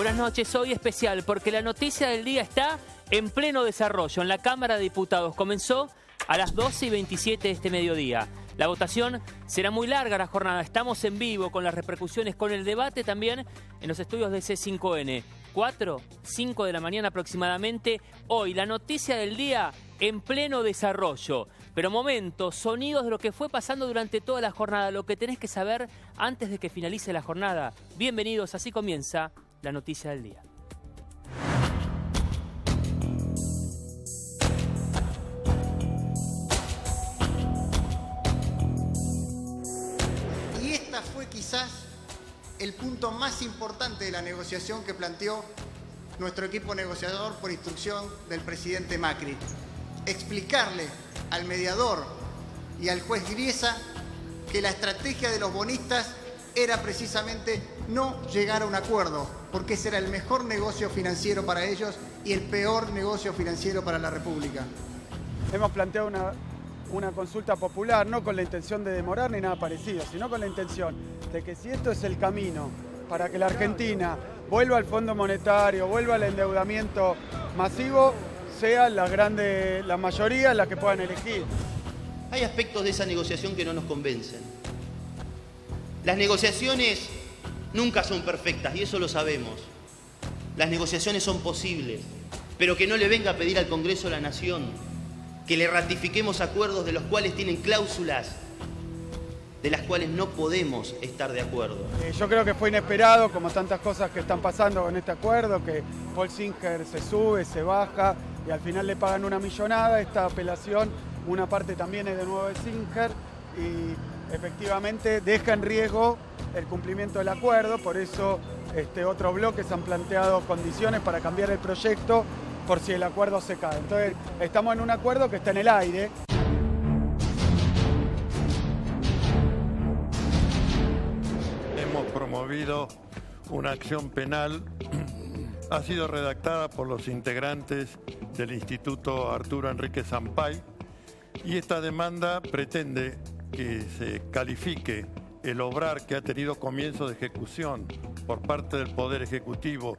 Buenas noches, hoy especial porque la noticia del día está en pleno desarrollo en la Cámara de Diputados. Comenzó a las 12:27 de este mediodía. La votación será muy larga la jornada. Estamos en vivo con las repercusiones, con el debate también en los estudios de C5N. 4, 5 de la mañana aproximadamente. Hoy la noticia del día en pleno desarrollo. Pero momentos, sonidos de lo que fue pasando durante toda la jornada. Lo que tenés que saber antes de que finalice la jornada. Bienvenidos, así comienza la noticia del día. Y esta fue quizás el punto más importante de la negociación que planteó nuestro equipo negociador por instrucción del presidente Macri. Explicarle al mediador y al juez Griesa que la estrategia de los bonistas era precisamente no llegar a un acuerdo, porque ese era el mejor negocio financiero para ellos y el peor negocio financiero para la República. Hemos planteado una consulta popular, no con la intención de demorar ni nada parecido, sino con la intención de que si esto es el camino para que la Argentina vuelva al Fondo Monetario, vuelva al endeudamiento masivo, sean la mayoría las que puedan elegir. Hay aspectos de esa negociación que no nos convencen. Las negociaciones nunca son perfectas y eso lo sabemos. Las negociaciones son posibles, pero que no le venga a pedir al Congreso de la Nación que le ratifiquemos acuerdos de los cuales tienen cláusulas de las cuales no podemos estar de acuerdo. Yo creo que fue inesperado, como tantas cosas que están pasando con este acuerdo, que Paul Singer se sube, se baja y al final le pagan una millonada. Esta apelación, una parte también es de nuevo de Singer y efectivamente deja en riesgo el cumplimiento del acuerdo. Por eso otros bloques han planteado condiciones para cambiar el proyecto por si el acuerdo se cae. Entonces estamos en un acuerdo que está en el aire. Hemos promovido una acción penal. Ha sido redactada por los integrantes del Instituto Arturo Enrique Sampay y esta demanda pretende que se califique el obrar que ha tenido comienzo de ejecución por parte del Poder Ejecutivo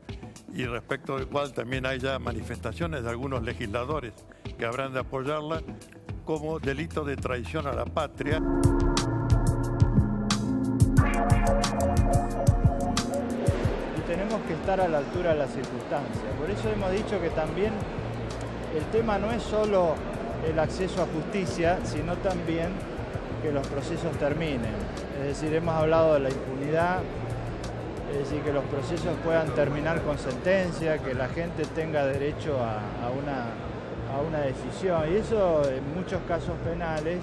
y respecto del cual también hay ya manifestaciones de algunos legisladores que habrán de apoyarla como delito de traición a la patria. Tenemos que estar a la altura de las circunstancias. Por eso hemos dicho que también el tema no es solo el acceso a justicia, sino también que los procesos terminen. Es decir, hemos hablado de la impunidad, es decir, que los procesos puedan terminar con sentencia, que la gente tenga derecho a una decisión. Y eso en muchos casos penales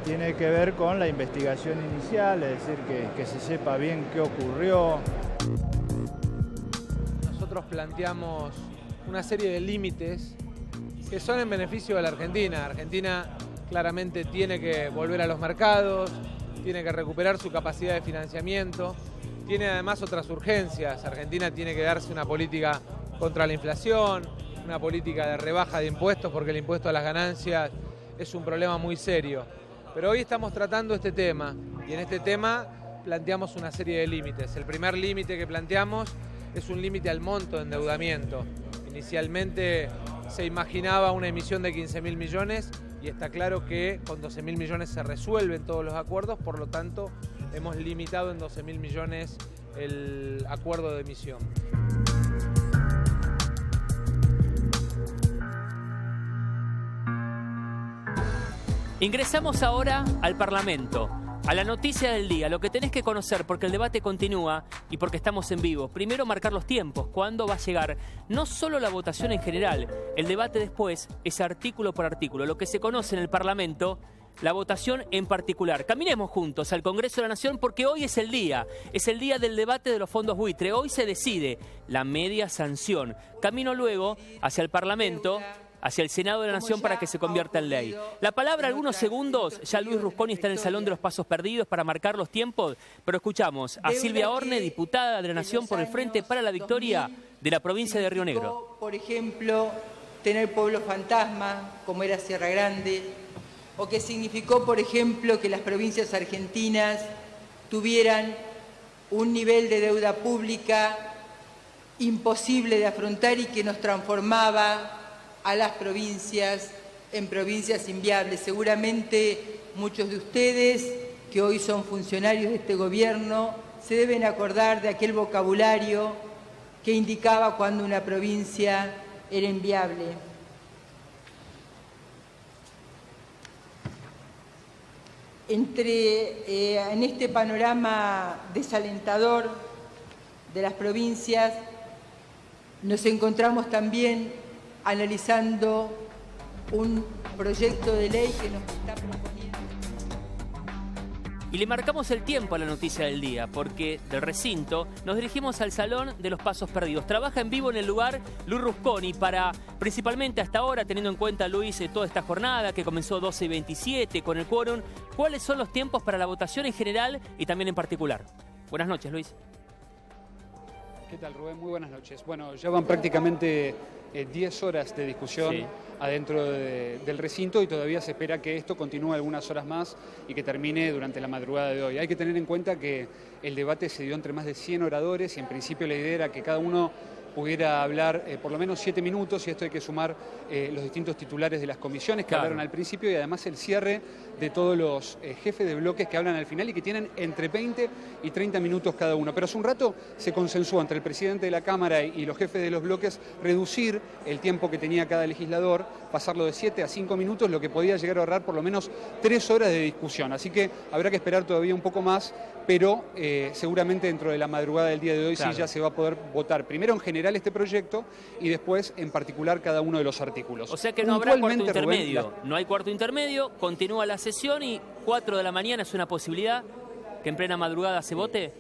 tiene que ver con la investigación inicial, es decir, que se sepa bien qué ocurrió. Nosotros planteamos una serie de límites que son en beneficio de la Argentina. Argentina claramente tiene que volver a los mercados, tiene que recuperar su capacidad de financiamiento, tiene además otras urgencias. Argentina tiene que darse una política contra la inflación, una política de rebaja de impuestos, porque el impuesto a las ganancias es un problema muy serio. Pero hoy estamos tratando este tema y en este tema planteamos una serie de límites. El primer límite que planteamos es un límite al monto de endeudamiento. Inicialmente se imaginaba una emisión de 15.000 millones y está claro que con 12.000 millones se resuelven todos los acuerdos, por lo tanto hemos limitado en 12.000 millones el acuerdo de emisión. Ingresamos ahora al Parlamento, a la noticia del día, lo que tenés que conocer porque el debate continúa y porque estamos en vivo. Primero, marcar los tiempos, cuándo va a llegar no solo la votación en general, el debate después es artículo por artículo, lo que se conoce en el Parlamento, la votación en particular. Caminemos juntos al Congreso de la Nación porque hoy es el día del debate de los fondos buitre. Hoy se decide la media sanción. Camino luego hacia el Parlamento, hacia el Senado de la Nación para que se convierta en ley. La palabra, algunos segundos, ya Luis Rusconi está en el Salón de los Pasos Perdidos para marcar los tiempos, pero escuchamos a Silvia Orne, diputada de la Nación por el Frente para la Victoria de la provincia de Río Negro. Por ejemplo, tener pueblos fantasma, como era Sierra Grande, o que significó, por ejemplo, que las provincias argentinas tuvieran un nivel de deuda pública imposible de afrontar y que nos transformaba a las provincias en provincias inviables. Seguramente muchos de ustedes que hoy son funcionarios de este gobierno se deben acordar de aquel vocabulario que indicaba cuando una provincia era inviable. En este panorama desalentador de las provincias, nos encontramos también analizando un proyecto de ley que nos está proponiendo. Y le marcamos el tiempo a la noticia del día, porque del recinto nos dirigimos al Salón de los Pasos Perdidos. Trabaja en vivo en el lugar Luis Rusconi para, principalmente hasta ahora, teniendo en cuenta, Luis, toda esta jornada que comenzó 12:27 con el quórum, ¿cuáles son los tiempos para la votación en general y también en particular? Buenas noches, Luis. ¿Qué tal, Rubén? Muy buenas noches. Bueno, ya van prácticamente 10 horas de discusión adentro del recinto y todavía se espera que esto continúe algunas horas más y que termine durante la madrugada de hoy. Hay que tener en cuenta que el debate se dio entre más de 100 oradores y en principio la idea era que cada uno pudiera hablar por lo menos 7 minutos, y esto hay que sumar los distintos titulares de las comisiones que hablaron al principio y además el cierre de todos los jefes de bloques que hablan al final y que tienen entre 20 y 30 minutos cada uno. Pero hace un rato se consensuó entre el presidente de la Cámara y los jefes de los bloques reducir el tiempo que tenía cada legislador, pasarlo de 7 a 5 minutos, lo que podía llegar a ahorrar por lo menos 3 horas de discusión. Así que habrá que esperar todavía un poco más, pero seguramente dentro de la madrugada del día de hoy sí ya se va a poder votar primero en general este proyecto y después en particular cada uno de los artículos. O sea que no habrá cuarto intermedio. No hay cuarto intermedio, continúa la sesión y 4 de la mañana es una posibilidad que en plena madrugada se vote.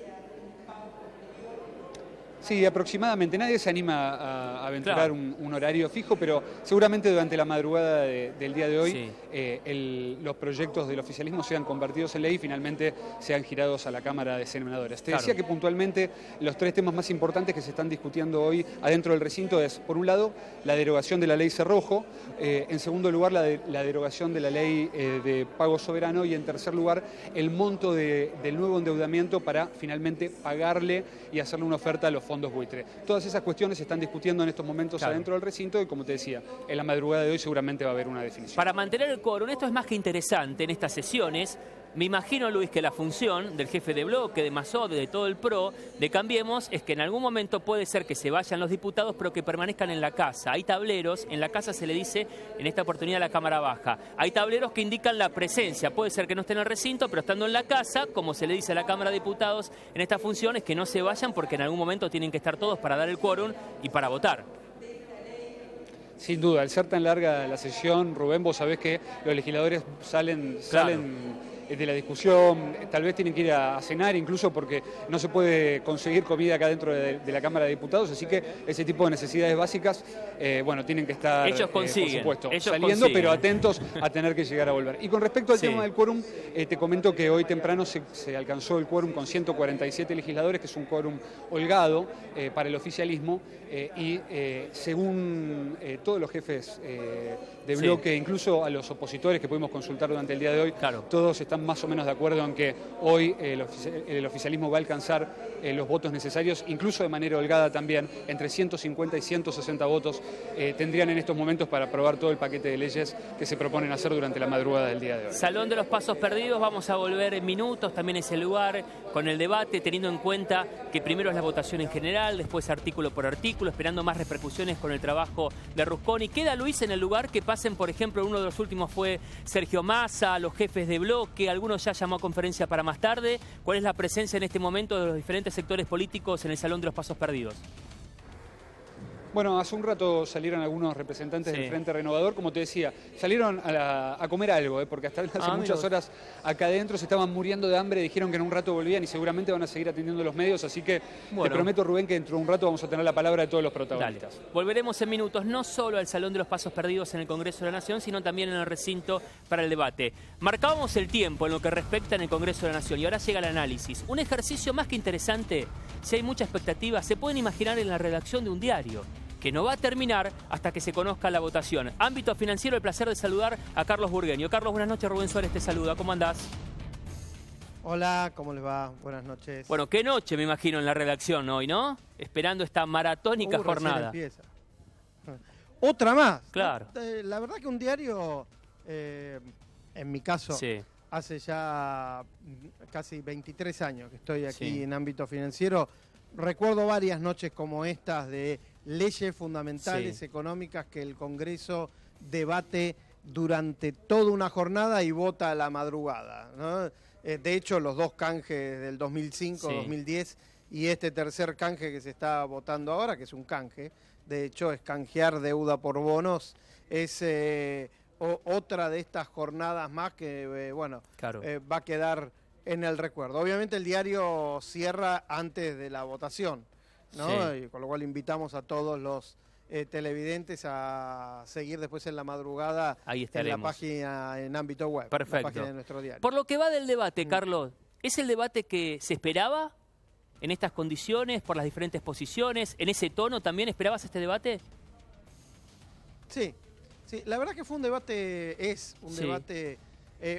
Sí, aproximadamente. Nadie se anima a aventurar un horario fijo, pero seguramente durante la madrugada del día de hoy los proyectos del oficialismo sean convertidos en ley y finalmente sean girados a la Cámara de Senadores. Te decía que puntualmente los 3 temas más importantes que se están discutiendo hoy adentro del recinto es, por un lado, la derogación de la ley Cerrojo, en segundo lugar, la derogación de la ley de pago soberano y en tercer lugar, el monto del nuevo endeudamiento para finalmente pagarle y hacerle una oferta a los fondos buitre. Todas esas cuestiones se están discutiendo en estos momentos adentro del recinto y, como te decía, en la madrugada de hoy seguramente va a haber una definición. Para mantener el quórum, esto es más que interesante en estas sesiones. Me imagino, Luis, que la función del jefe de bloque, de Masó, de todo el PRO, de Cambiemos, es que en algún momento puede ser que se vayan los diputados, pero que permanezcan en la casa. Hay tableros, en la casa se le dice, en esta oportunidad la Cámara Baja. Hay tableros que indican la presencia. Puede ser que no estén en el recinto, pero estando en la casa, como se le dice a la Cámara de Diputados en esta función, es que no se vayan porque en algún momento tienen que estar todos para dar el quórum y para votar. Sin duda, al ser tan larga la sesión, Rubén, vos sabés que los legisladores salen de la discusión, tal vez tienen que ir a cenar incluso porque no se puede conseguir comida acá dentro de la Cámara de Diputados, así que ese tipo de necesidades básicas, tienen que estar, ellos consiguen, por supuesto, saliendo, pero atentos a tener que llegar a volver. Y con respecto al tema del quórum, te comento que hoy temprano se alcanzó el quórum con 147 legisladores, que es un quórum holgado para el oficialismo, y según todos los jefes de bloque, incluso a los opositores que pudimos consultar durante el día de hoy, todos están más o menos de acuerdo en que hoy el oficialismo va a alcanzar los votos necesarios, incluso de manera holgada también, entre 150 y 160 votos tendrían en estos momentos para aprobar todo el paquete de leyes que se proponen hacer durante la madrugada del día de hoy. Salón de los Pasos Perdidos, vamos a volver en minutos, también ese lugar, con el debate, teniendo en cuenta que primero es la votación en general, después artículo por artículo, esperando más repercusiones con el trabajo de Rusconi. Queda, Luis, en el lugar que pasen, por ejemplo, uno de los últimos fue Sergio Massa, los jefes de bloque, algunos ya llamó a conferencia para más tarde. ¿Cuál es la presencia en este momento de los diferentes sectores políticos en el Salón de los Pasos Perdidos? Bueno, hace un rato salieron algunos representantes del Frente Renovador, como te decía, salieron a comer algo, porque hasta hace muchas horas acá adentro se estaban muriendo de hambre, dijeron que en un rato volvían y seguramente van a seguir atendiendo los medios, así que te prometo, Rubén, que dentro de un rato vamos a tener la palabra de todos los protagonistas. Dale. Volveremos en minutos, no solo al Salón de los Pasos Perdidos en el Congreso de la Nación, sino también en el recinto para el debate. Marcábamos el tiempo en lo que respecta en el Congreso de la Nación y ahora llega el análisis. Un ejercicio más que interesante, si hay mucha expectativa, se pueden imaginar en la redacción de un diario, que no va a terminar hasta que se conozca la votación. Ámbito financiero, el placer de saludar a Carlos Burgueño. Carlos, buenas noches. Rubén Suárez te saluda. ¿Cómo andás? Hola, ¿cómo les va? Buenas noches. Bueno, qué noche me imagino en la redacción hoy, ¿no? Esperando esta maratónica recién jornada. empieza. Otra más. Claro. La verdad que un diario, en mi caso, Sí. hace ya casi 23 años que estoy aquí Sí. en ámbito financiero. Recuerdo varias noches como estas de leyes fundamentales Sí. económicas que el Congreso debate durante toda una jornada y vota a la madrugada, ¿no? De hecho, los dos canjes del 2005, Sí. 2010 y este tercer canje que se está votando ahora, que es un canje, de hecho es canjear deuda por bonos, es otra de estas jornadas más que, Claro. va a quedar en el recuerdo. Obviamente el diario cierra antes de la votación, ¿no? Sí. Y con lo cual invitamos a todos los televidentes a seguir después en la madrugada Ahí en la estaremos. página en ámbito web, Perfecto. la página de nuestro diario. Por lo que va del debate, Carlos, ¿es el debate que se esperaba en estas condiciones, por las diferentes posiciones, en ese tono también? ¿Esperabas este debate? Sí, sí, la verdad que fue un debate, Sí. debate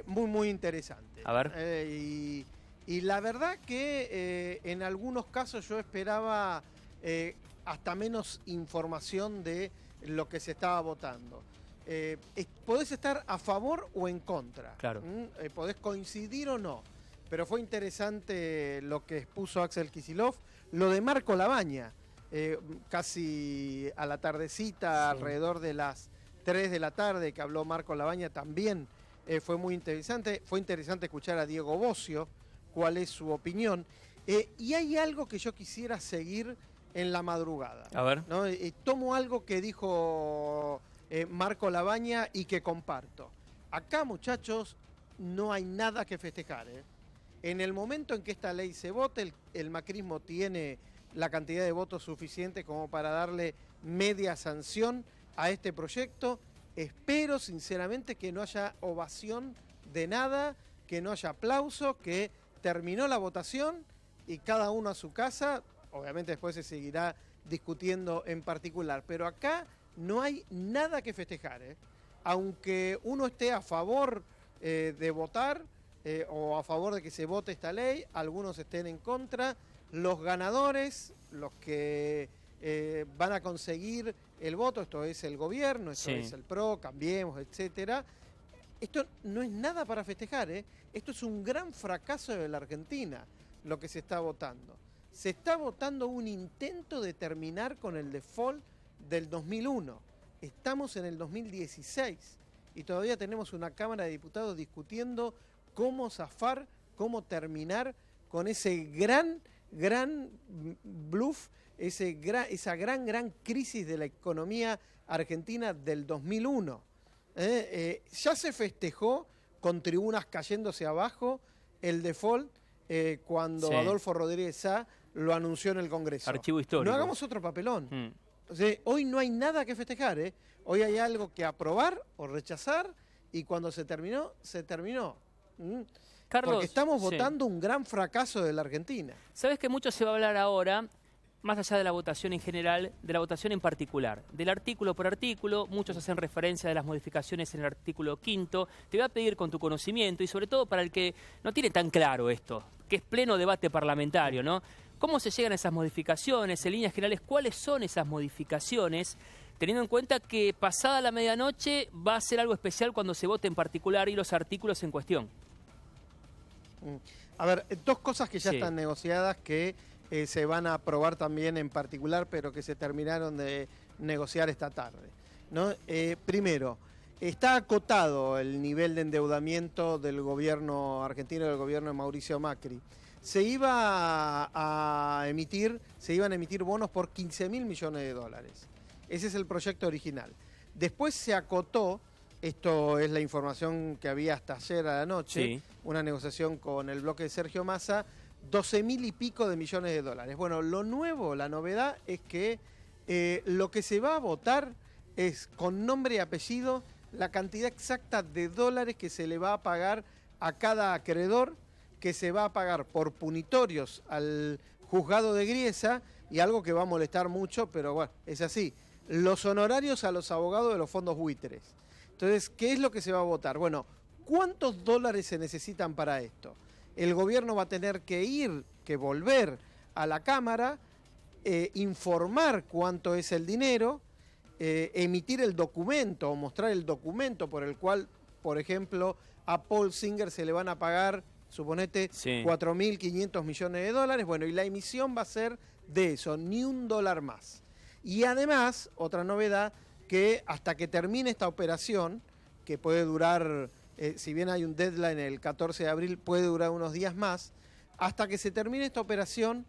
muy interesante. A ver. Y la verdad que en algunos casos yo esperaba hasta menos información de lo que se estaba votando. Podés estar a favor o en contra. Claro. Podés coincidir o no. Pero fue interesante lo que expuso Axel Kicillof, lo de Marco Labaña, casi a la tardecita, Sí. alrededor de las 3 de la tarde, que habló Marco Labaña también. Fue muy interesante. Fue interesante escuchar a Diego Bocio, cuál es su opinión. Y hay algo que yo quisiera seguir en la madrugada, A ver. ¿no? Tomo algo que dijo Marco Labaña y que comparto. Acá, muchachos, no hay nada que festejar. En el momento en que esta ley se vote, el macrismo tiene la cantidad de votos suficiente como para darle media sanción a este proyecto. Espero sinceramente que no haya ovación de nada, que no haya aplauso, que terminó la votación y cada uno a su casa. Obviamente después se seguirá discutiendo en particular, pero acá no hay nada que festejar. Aunque uno esté a favor de votar o a favor de que se vote esta ley, algunos estén en contra, los ganadores, los que van a conseguir el voto, esto es el gobierno, esto Sí. es el PRO, Cambiemos, etcétera. Esto no es nada para festejar, Esto es un gran fracaso de la Argentina, lo que se está votando. Se está votando un intento de terminar con el default del 2001. Estamos en el 2016 y todavía tenemos una Cámara de Diputados discutiendo cómo zafar, cómo terminar con ese gran bluff, esa gran crisis de la economía argentina del 2001. Ya se festejó con tribunas cayéndose abajo el default cuando Sí. Adolfo Rodríguez Sá lo anunció en el Congreso. Archivo histórico. No hagamos otro papelón. Mm. O sea, hoy no hay nada que festejar. Hoy hay algo que aprobar o rechazar y cuando se terminó, se terminó. Carlos, Porque estamos sí. votando un gran fracaso de la Argentina. Sabes que mucho se va a hablar ahora, más allá de la votación en general, de la votación en particular. Del artículo por artículo, muchos hacen referencia de las modificaciones en el artículo 5º. Te voy a pedir con tu conocimiento y sobre todo para el que no tiene tan claro esto, que es pleno debate parlamentario, ¿no? ¿Cómo se llegan a esas modificaciones? En líneas generales, ¿cuáles son esas modificaciones? Teniendo en cuenta que pasada la medianoche va a ser algo especial cuando se vote en particular y los artículos en cuestión. A ver, dos cosas que ya Sí. están negociadas que se van a aprobar también en particular, pero que se terminaron de negociar esta tarde, ¿no? Primero, está acotado el nivel de endeudamiento del gobierno argentino y del gobierno de Mauricio Macri. Se iban a emitir bonos por 15.000 millones de dólares. Ese es el proyecto original. Después se acotó, esto es la información que había hasta ayer a la noche, Sí. una negociación con el bloque de Sergio Massa, 12.000 y pico de millones de dólares. Bueno, lo nuevo, la novedad es que lo que se va a votar es con nombre y apellido la cantidad exacta de dólares que se le va a pagar a cada acreedor, que se va a pagar por punitorios al juzgado de Griesa y algo que va a molestar mucho, pero bueno, es así. Los honorarios a los abogados de los fondos buitres. Entonces, ¿qué es lo que se va a votar? Bueno, ¿cuántos dólares se necesitan para esto? el gobierno va a tener que volver a la Cámara, informar cuánto es el dinero, emitir el documento o mostrar el documento por el cual, por ejemplo, a Paul Singer se le van a pagar, suponete, 4.500 millones de dólares. Bueno, y la emisión va a ser de eso, ni $1 más. Y además, otra novedad, que hasta que termine esta operación, que puede durar, si bien hay un deadline el 14 de abril, puede durar unos días más, hasta que se termine esta operación,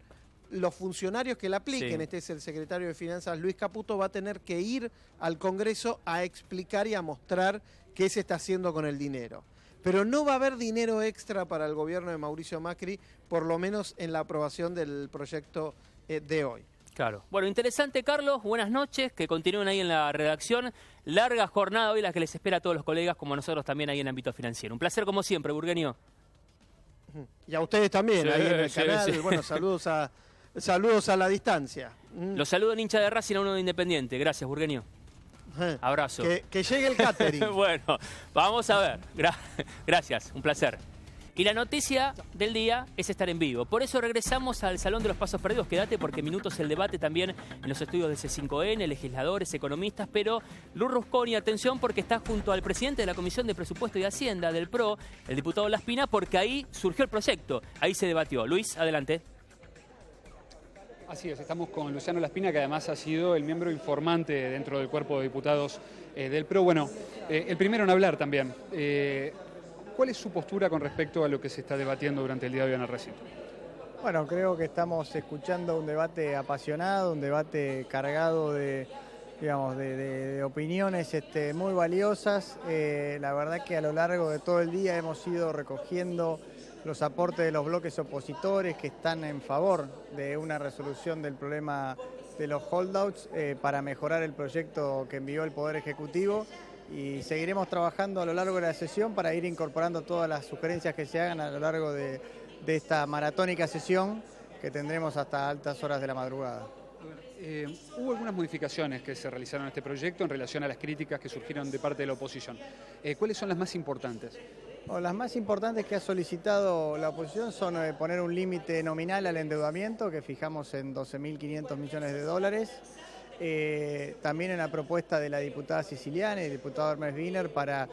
los funcionarios que la apliquen, este es el secretario de Finanzas Luis Caputo, va a tener que ir al Congreso a explicar y a mostrar qué se está haciendo con el dinero. Pero no va a haber dinero extra para el gobierno de Mauricio Macri, por lo menos en la aprobación del proyecto de hoy. Claro. Bueno, interesante, Carlos. Buenas noches. Que continúen ahí en la redacción. Larga jornada hoy la que les espera a todos los colegas, como a nosotros también ahí en ámbito financiero. Un placer como siempre, Burgueño. Y a ustedes también, ahí en el canal. Bueno, saludos a la distancia. Los saludo en hincha de Racing a uno de Independiente. Gracias, Burgueño. Abrazo. Que llegue el catering. Bueno, vamos a ver. Gracias, un placer. Y la noticia del día es estar en vivo. Por eso regresamos al Salón de los Pasos Perdidos. Quédate porque minutos el debate también en los estudios de C5N, legisladores, economistas. Pero Luz Rusconi, atención porque está junto al presidente de la Comisión de Presupuesto y Hacienda del PRO, el diputado Laspina, porque ahí surgió el proyecto. Ahí se debatió. Luis, adelante. Así es, estamos con Luciano Laspina, que además ha sido el miembro informante dentro del cuerpo de diputados del PRO. Bueno, el primero en hablar también. ¿Cuál es su postura con respecto a lo que se está debatiendo durante el día de hoy en el recinto? Bueno, creo que estamos escuchando un debate apasionado, un debate cargado de opiniones muy valiosas. La verdad que a lo largo de todo el día hemos ido recogiendo los aportes de los bloques opositores que están en favor de una resolución del problema de los holdouts para mejorar el proyecto que envió el Poder Ejecutivo. Y seguiremos trabajando a lo largo de la sesión para ir incorporando todas las sugerencias que se hagan a lo largo de esta maratónica sesión que tendremos hasta altas horas de la madrugada. Hubo algunas modificaciones que se realizaron en este proyecto en relación a las críticas que surgieron de parte de la oposición. ¿Cuáles son las más importantes? Bueno, las más importantes que ha solicitado la oposición son poner un límite nominal al endeudamiento que fijamos en 12.500 millones de dólares. También en la propuesta de la diputada Siciliani y el diputado Hermes Wiener para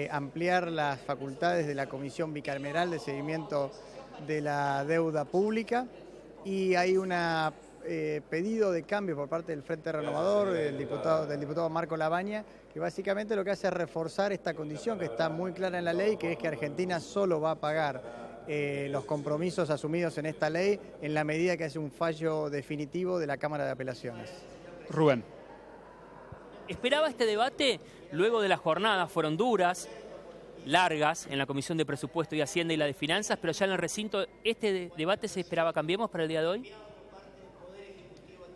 ampliar las facultades de la Comisión Bicameral de Seguimiento de la Deuda Pública. Y hay un pedido de cambio por parte del Frente Renovador, del diputado Marco Labaña, que básicamente lo que hace es reforzar esta condición que está muy clara en la ley, que es que Argentina solo va a pagar los compromisos asumidos en esta ley en la medida que hace un fallo definitivo de la Cámara de Apelaciones. Rubén. ¿Esperaba este debate? Luego de las jornadas fueron duras, largas, en la Comisión de Presupuesto y Hacienda y la de Finanzas, pero ya en el recinto, ¿este debate se esperaba Cambiemos para el día de hoy?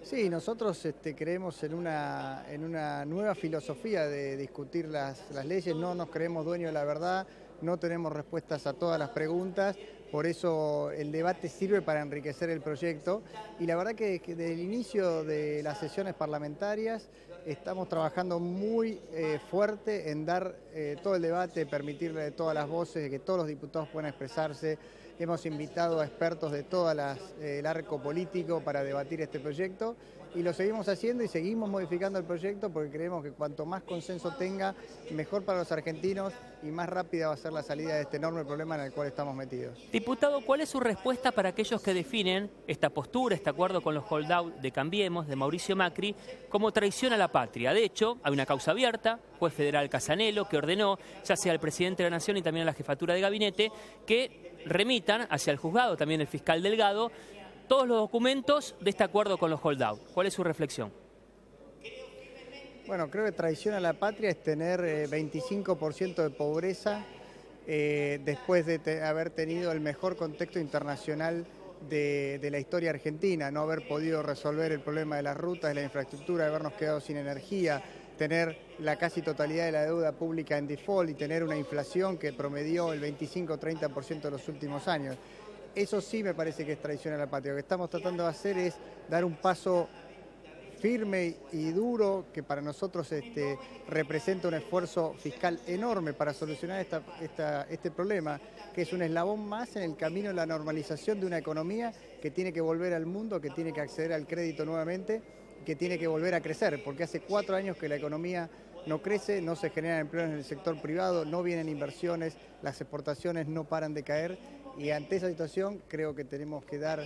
Sí, nosotros creemos en una nueva filosofía de discutir las leyes, no nos creemos dueños de la verdad, no tenemos respuestas a todas las preguntas, por eso el debate sirve para enriquecer el proyecto y la verdad que desde el inicio de las sesiones parlamentarias estamos trabajando muy fuerte en dar todo el debate, permitirle todas las voces, que todos los diputados puedan expresarse. Hemos invitado a expertos de todo el arco político para debatir este proyecto y lo seguimos haciendo y seguimos modificando el proyecto porque creemos que cuanto más consenso tenga, mejor para los argentinos y más rápida va a ser la salida de este enorme problema en el cual estamos metidos. Diputado, ¿cuál es su respuesta para aquellos que definen esta postura, este acuerdo con los holdout de Cambiemos, de Mauricio Macri, como traición a la patria? De hecho, hay una causa abierta, juez federal Casanelo, que ordenó, ya sea al presidente de la Nación y también a la jefatura de gabinete, que remitan hacia el juzgado, también el fiscal Delgado, todos los documentos de este acuerdo con los holdout. ¿Cuál es su reflexión? Bueno, creo que traición a la patria es tener 25% de pobreza después de haber tenido el mejor contexto internacional de la historia argentina, no haber podido resolver el problema de las rutas, de la infraestructura, de habernos quedado sin energía, tener la casi totalidad de la deuda pública en default y tener una inflación que promedió el 25-30% de los últimos años. Eso sí me parece que es traición a la patria. Lo que estamos tratando de hacer es dar un paso firme y duro, que para nosotros representa un esfuerzo fiscal enorme para solucionar este problema, que es un eslabón más en el camino de la normalización de una economía que tiene que volver al mundo, que tiene que acceder al crédito nuevamente, que tiene que volver a crecer, porque hace 4 años que la economía no crece, no se generan empleos en el sector privado, no vienen inversiones, las exportaciones no paran de caer, y ante esa situación creo que tenemos que dar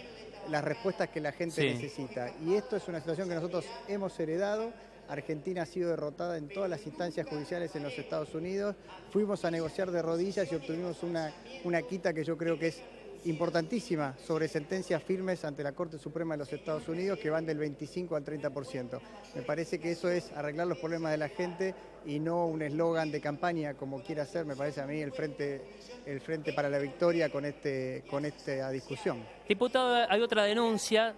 las respuestas que la gente necesita. Y esto es una situación que nosotros hemos heredado. Argentina ha sido derrotada en todas las instancias judiciales en los Estados Unidos. Fuimos a negociar de rodillas y obtuvimos una quita que yo creo que es importantísima sobre sentencias firmes ante la Corte Suprema de los Estados Unidos que van del 25 al 30%. Me parece que eso es arreglar los problemas de la gente y no un eslogan de campaña como quiere hacer, me parece a mí, el Frente para la Victoria con esta discusión. Diputado, hay otra denuncia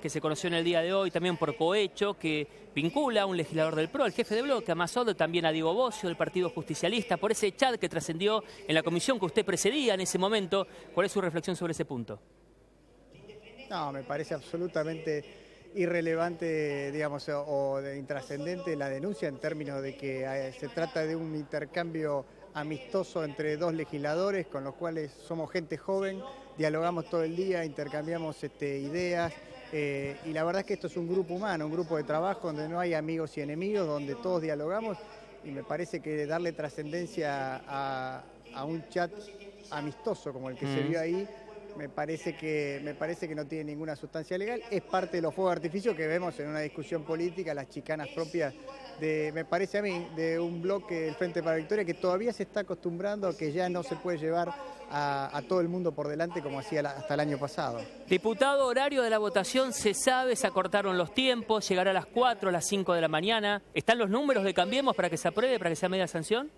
que se conoció en el día de hoy también por cohecho, que vincula a un legislador del PRO, al jefe de bloque, a Mazzoldo, también a Diego Bocio, del Partido Justicialista, por ese chat que trascendió en la comisión que usted presidía en ese momento. ¿Cuál es su reflexión sobre ese punto? No, me parece absolutamente irrelevante, digamos, o intrascendente la denuncia en términos de que se trata de un intercambio amistoso entre 2 legisladores, con los cuales somos gente joven, dialogamos todo el día, intercambiamos ideas. Y la verdad es que esto es un grupo humano, un grupo de trabajo donde no hay amigos y enemigos, donde todos dialogamos, y me parece que darle trascendencia a un chat amistoso como el que se vio ahí, me parece que no tiene ninguna sustancia legal. Es parte de los fuegos de artificio que vemos en una discusión política, las chicanas propias me parece a mí, de un bloque del Frente para la Victoria que todavía se está acostumbrando a que ya no se puede llevar a todo el mundo por delante como hacía hasta el año pasado. Diputado, horario de la votación se sabe, se acortaron los tiempos, llegará a las 4, a las 5 de la mañana. ¿Están los números de Cambiemos para que se apruebe, para que sea media sanción?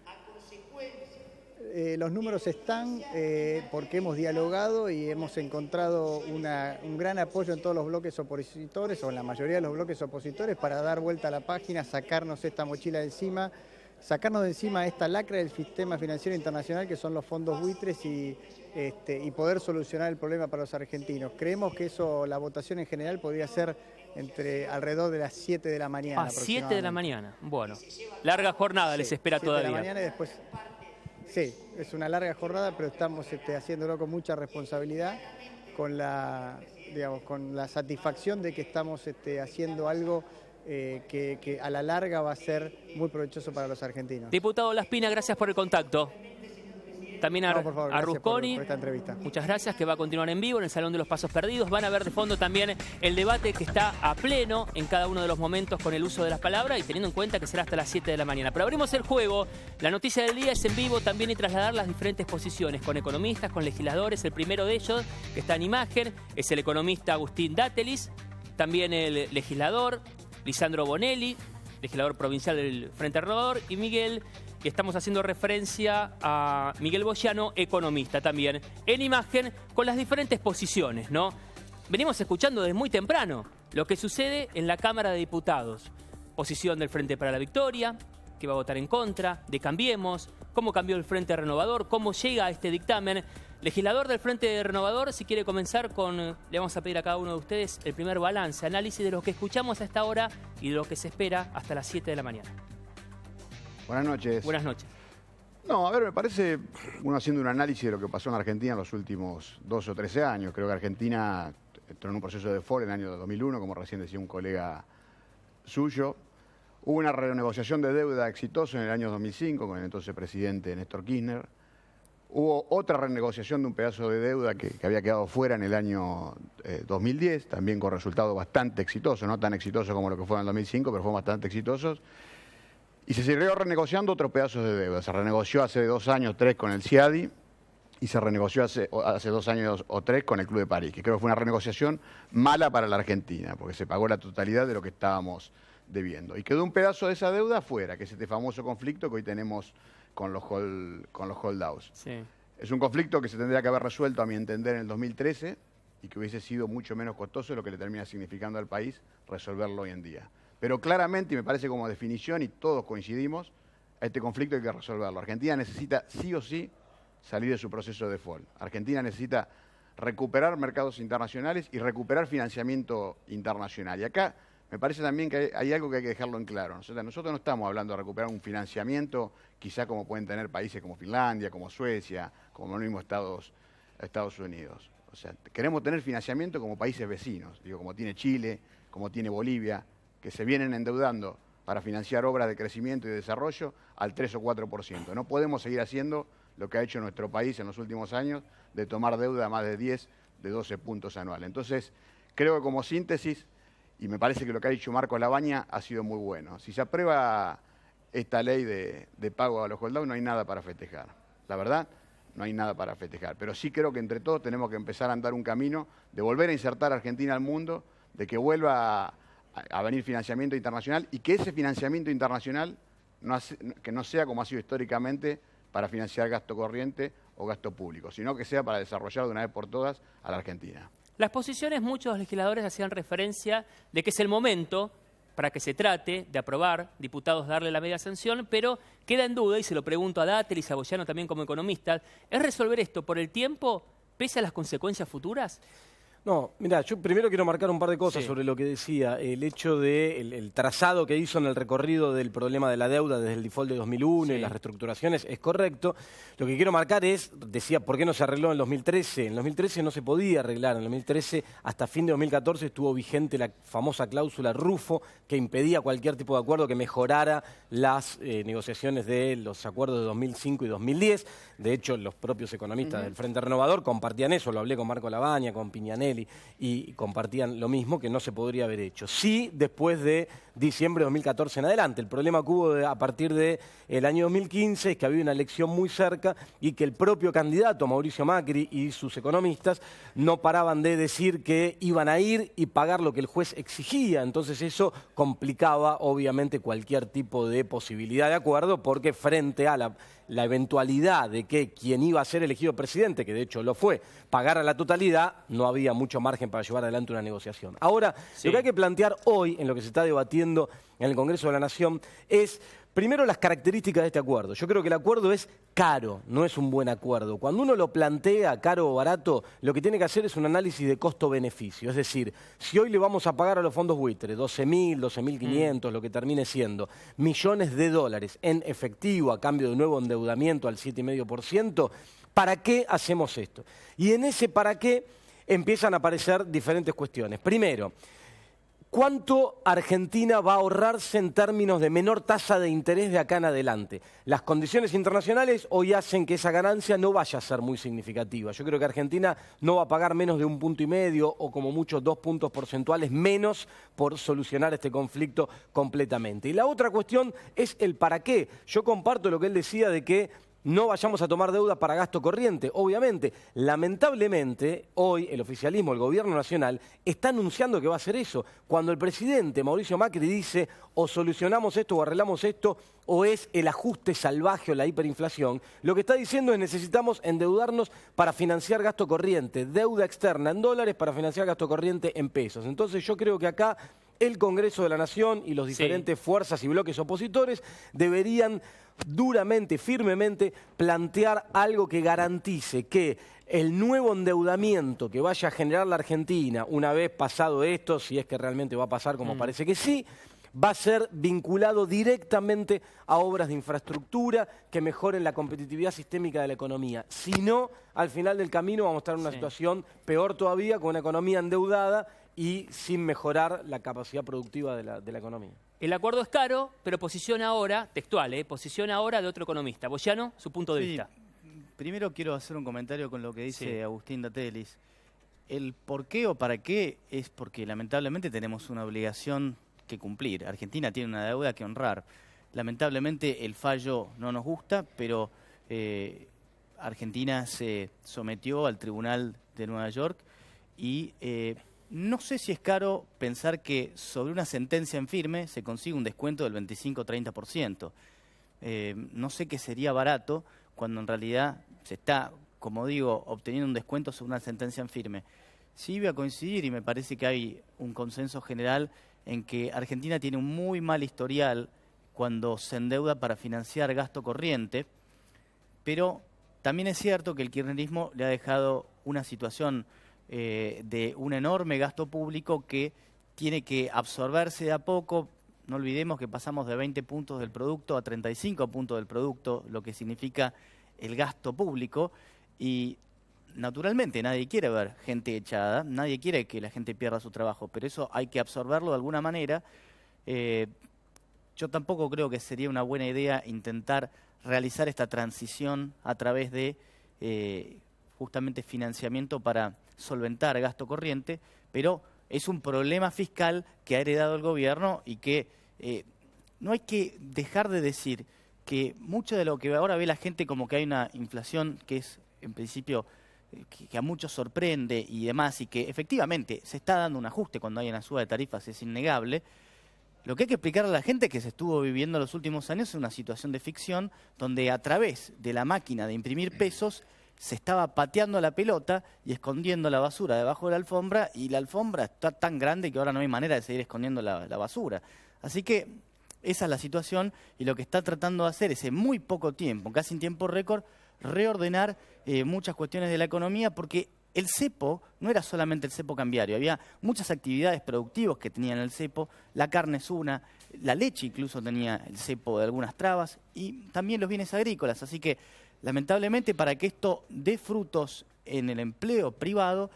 Los números están porque hemos dialogado y hemos encontrado un gran apoyo en todos los bloques opositores, o en la mayoría de los bloques opositores, para dar vuelta a la página, sacarnos esta mochila de encima, sacarnos de encima esta lacra del sistema financiero internacional que son los fondos buitres y poder solucionar el problema para los argentinos. Creemos que eso, la votación en general podría ser alrededor de las 7 de la mañana. A 7 de la mañana, bueno. Larga jornada les espera todavía. 7 de la mañana y después... Sí, es una larga jornada, pero estamos haciéndolo con mucha responsabilidad, con la satisfacción de que estamos haciendo algo que a la larga va a ser muy provechoso para los argentinos. Diputado Laspina, gracias por el contacto. También a Rusconi, por esta entrevista. Muchas gracias, que va a continuar en vivo en el Salón de los Pasos Perdidos. Van a ver de fondo también el debate que está a pleno en cada uno de los momentos con el uso de las palabras y teniendo en cuenta que será hasta las 7 de la mañana. Pero abrimos el juego. La noticia del día es en vivo también y trasladar las diferentes posiciones con economistas, con legisladores. El primero de ellos, que está en imagen, es el economista Agustín Dátelis, también el legislador Lisandro Bonelli, legislador provincial del Frente Renovador, y Miguel, que estamos haciendo referencia a Miguel Boyano, economista también, en imagen con las diferentes posiciones, ¿no? Venimos escuchando desde muy temprano lo que sucede en la Cámara de Diputados. Posición del Frente para la Victoria, que va a votar en contra, de Cambiemos, cómo cambió el Frente Renovador, cómo llega a este dictamen. Legislador del Frente Renovador, si quiere comenzar le vamos a pedir a cada uno de ustedes el primer balance, análisis de lo que escuchamos a esta hora y de lo que se espera hasta las 7 de la mañana. Buenas noches. Buenas noches. No, a ver, me parece, uno haciendo un análisis de lo que pasó en Argentina en los últimos 12 o 13 años, creo que Argentina entró en un proceso de default en el año 2001, como recién decía un colega suyo. Hubo una renegociación de deuda exitosa en el año 2005 con el entonces presidente Néstor Kirchner. Hubo otra renegociación de un pedazo de deuda que había quedado fuera en el año 2010, también con resultados bastante exitosos, no tan exitosos como lo que fue en el 2005, pero fueron bastante exitosos. Y se siguió renegociando otros pedazos de deuda. Se renegoció hace 2 años, 3 con el CIADI y se renegoció hace 2 años o 3 con el Club de París, que creo que fue una renegociación mala para la Argentina, porque se pagó la totalidad de lo que estábamos debiendo. Y quedó un pedazo de esa deuda afuera, que es este famoso conflicto que hoy tenemos con los holdouts. Sí. Es un conflicto que se tendría que haber resuelto, a mi entender, en el 2013 y que hubiese sido mucho menos costoso de lo que le termina significando al país resolverlo hoy en día. Pero claramente, y me parece como definición, y todos coincidimos, a este conflicto hay que resolverlo. Argentina necesita sí o sí salir de su proceso de default. Argentina necesita recuperar mercados internacionales y recuperar financiamiento internacional. Y acá me parece también que hay algo que hay que dejarlo en claro. Nosotros no estamos hablando de recuperar un financiamiento, quizá como pueden tener países como Finlandia, como Suecia, como el mismo Estados Unidos. O sea, queremos tener financiamiento como países vecinos, digo, como tiene Chile, como tiene Bolivia, que se vienen endeudando para financiar obras de crecimiento y desarrollo al 3 o 4%. No podemos seguir haciendo lo que ha hecho nuestro país en los últimos años, de tomar deuda a más de 10, de 12 puntos anuales. Entonces, creo que como síntesis, y me parece que lo que ha dicho Marco Labaña ha sido muy bueno. Si se aprueba esta ley de pago a los holdouts, no hay nada para festejar. La verdad, no hay nada para festejar. Pero sí creo que entre todos tenemos que empezar a andar un camino de volver a insertar a Argentina al mundo, de que vuelva a venir financiamiento internacional y que ese financiamiento internacional que no sea como ha sido históricamente para financiar gasto corriente o gasto público, sino que sea para desarrollar de una vez por todas a la Argentina. Las posiciones, muchos legisladores hacían referencia de que es el momento para que se trate de aprobar, diputados darle la media sanción, pero queda en duda, y se lo pregunto a Dátil y a Boyano también como economistas, ¿es resolver esto por el tiempo pese a las consecuencias futuras? No, mira, yo primero quiero marcar un par de cosas sobre lo que decía. El hecho de el trazado que hizo en el recorrido del problema de la deuda desde el default de 2001 y las reestructuraciones es correcto. Lo que quiero marcar es, decía, ¿por qué no se arregló en 2013? En 2013 no se podía arreglar. En 2013, hasta fin de 2014, estuvo vigente la famosa cláusula Rufo, que impedía cualquier tipo de acuerdo que mejorara las negociaciones de los acuerdos de 2005 y 2010. De hecho, los propios economistas del Frente Renovador compartían eso. Lo hablé con Marco Labaña, con Piñanelli, y compartían lo mismo, que no se podría haber hecho. Sí, después de diciembre de 2014 en adelante. El problema que hubo a partir del año 2015 es que había una elección muy cerca y que el propio candidato, Mauricio Macri, y sus economistas no paraban de decir que iban a ir y pagar lo que el juez exigía. Entonces eso complicaba, obviamente, cualquier tipo de posibilidad de acuerdo, porque frente a la eventualidad de que quien iba a ser elegido presidente, que de hecho lo fue, pagara la totalidad, no había mucho margen para llevar adelante una negociación. Ahora, lo que hay que plantear hoy, en lo que se está debatiendo en el Congreso de la Nación, es primero las características de este acuerdo. Yo creo que el acuerdo es caro, no es un buen acuerdo. Cuando uno lo plantea caro o barato, lo que tiene que hacer es un análisis de costo-beneficio. Es decir, si hoy le vamos a pagar a los fondos buitres 12.000, 12.500, lo que termine siendo, millones de dólares en efectivo a cambio de nuevo endeudamiento al 7,5%, ¿para qué hacemos esto? Y en ese para qué empiezan a aparecer diferentes cuestiones. Primero, ¿cuánto Argentina va a ahorrarse en términos de menor tasa de interés de acá en adelante? Las condiciones internacionales hoy hacen que esa ganancia no vaya a ser muy significativa. Yo creo que Argentina no va a pagar menos de 1,5 puntos o como mucho 2 puntos porcentuales menos por solucionar este conflicto completamente. Y la otra cuestión es el para qué. Yo comparto lo que él decía de que no vayamos a tomar deuda para gasto corriente. Obviamente, lamentablemente, hoy el oficialismo, el gobierno nacional, está anunciando que va a hacer eso. Cuando el presidente Mauricio Macri dice o solucionamos esto o arreglamos esto, o es el ajuste salvaje o la hiperinflación, lo que está diciendo es necesitamos endeudarnos para financiar gasto corriente, deuda externa en dólares para financiar gasto corriente en pesos. Entonces yo creo que acá el Congreso de la Nación y los diferentes fuerzas y bloques opositores deberían duramente, firmemente, plantear algo que garantice que el nuevo endeudamiento que vaya a generar la Argentina, una vez pasado esto, si es que realmente va a pasar como parece que sí, va a ser vinculado directamente a obras de infraestructura que mejoren la competitividad sistémica de la economía. Si no, al final del camino vamos a estar en una situación peor todavía, con una economía endeudada y sin mejorar la capacidad productiva de la economía. El acuerdo es caro, pero posiciona ahora, textual, posiciona ahora de otro economista. Boyano, su punto de vista. Primero quiero hacer un comentario con lo que dice Agustín Datelis. El por qué o para qué es porque lamentablemente tenemos una obligación que cumplir. Argentina tiene una deuda que honrar. Lamentablemente el fallo no nos gusta, pero Argentina se sometió al Tribunal de Nueva York y no sé si es caro pensar que sobre una sentencia en firme se consigue un descuento del 25-30%. No sé qué sería barato cuando en realidad se está, como digo, obteniendo un descuento sobre una sentencia en firme. Sí voy a coincidir y me parece que hay un consenso general en que Argentina tiene un muy mal historial cuando se endeuda para financiar gasto corriente, pero también es cierto que el kirchnerismo le ha dejado una situación de un enorme gasto público que tiene que absorberse de a poco. No olvidemos que pasamos de 20 puntos del producto a 35 puntos del producto, lo que significa el gasto público. Y naturalmente nadie quiere ver gente echada, nadie quiere que la gente pierda su trabajo, pero eso hay que absorberlo de alguna manera. Yo tampoco creo que sería una buena idea intentar realizar esta transición a través de justamente financiamiento para solventar gasto corriente, pero es un problema fiscal que ha heredado el gobierno y que no hay que dejar de decir que mucho de lo que ahora ve la gente como que hay una inflación que es en principio que a muchos sorprende y demás, y que efectivamente se está dando un ajuste cuando hay una suba de tarifas, es innegable. Lo que hay que explicarle a la gente que se estuvo viviendo los últimos años es una situación de ficción donde a través de la máquina de imprimir pesos se estaba pateando la pelota y escondiendo la basura debajo de la alfombra, y la alfombra está tan grande que ahora no hay manera de seguir escondiendo la basura. Así que esa es la situación, y lo que está tratando de hacer es en muy poco tiempo, casi en tiempo récord, reordenar muchas cuestiones de la economía, porque el cepo no era solamente el cepo cambiario, había muchas actividades productivas que tenían el cepo, la carne es una, la leche incluso tenía el cepo de algunas trabas, y también los bienes agrícolas. Así que lamentablemente, para que esto dé frutos en el empleo privado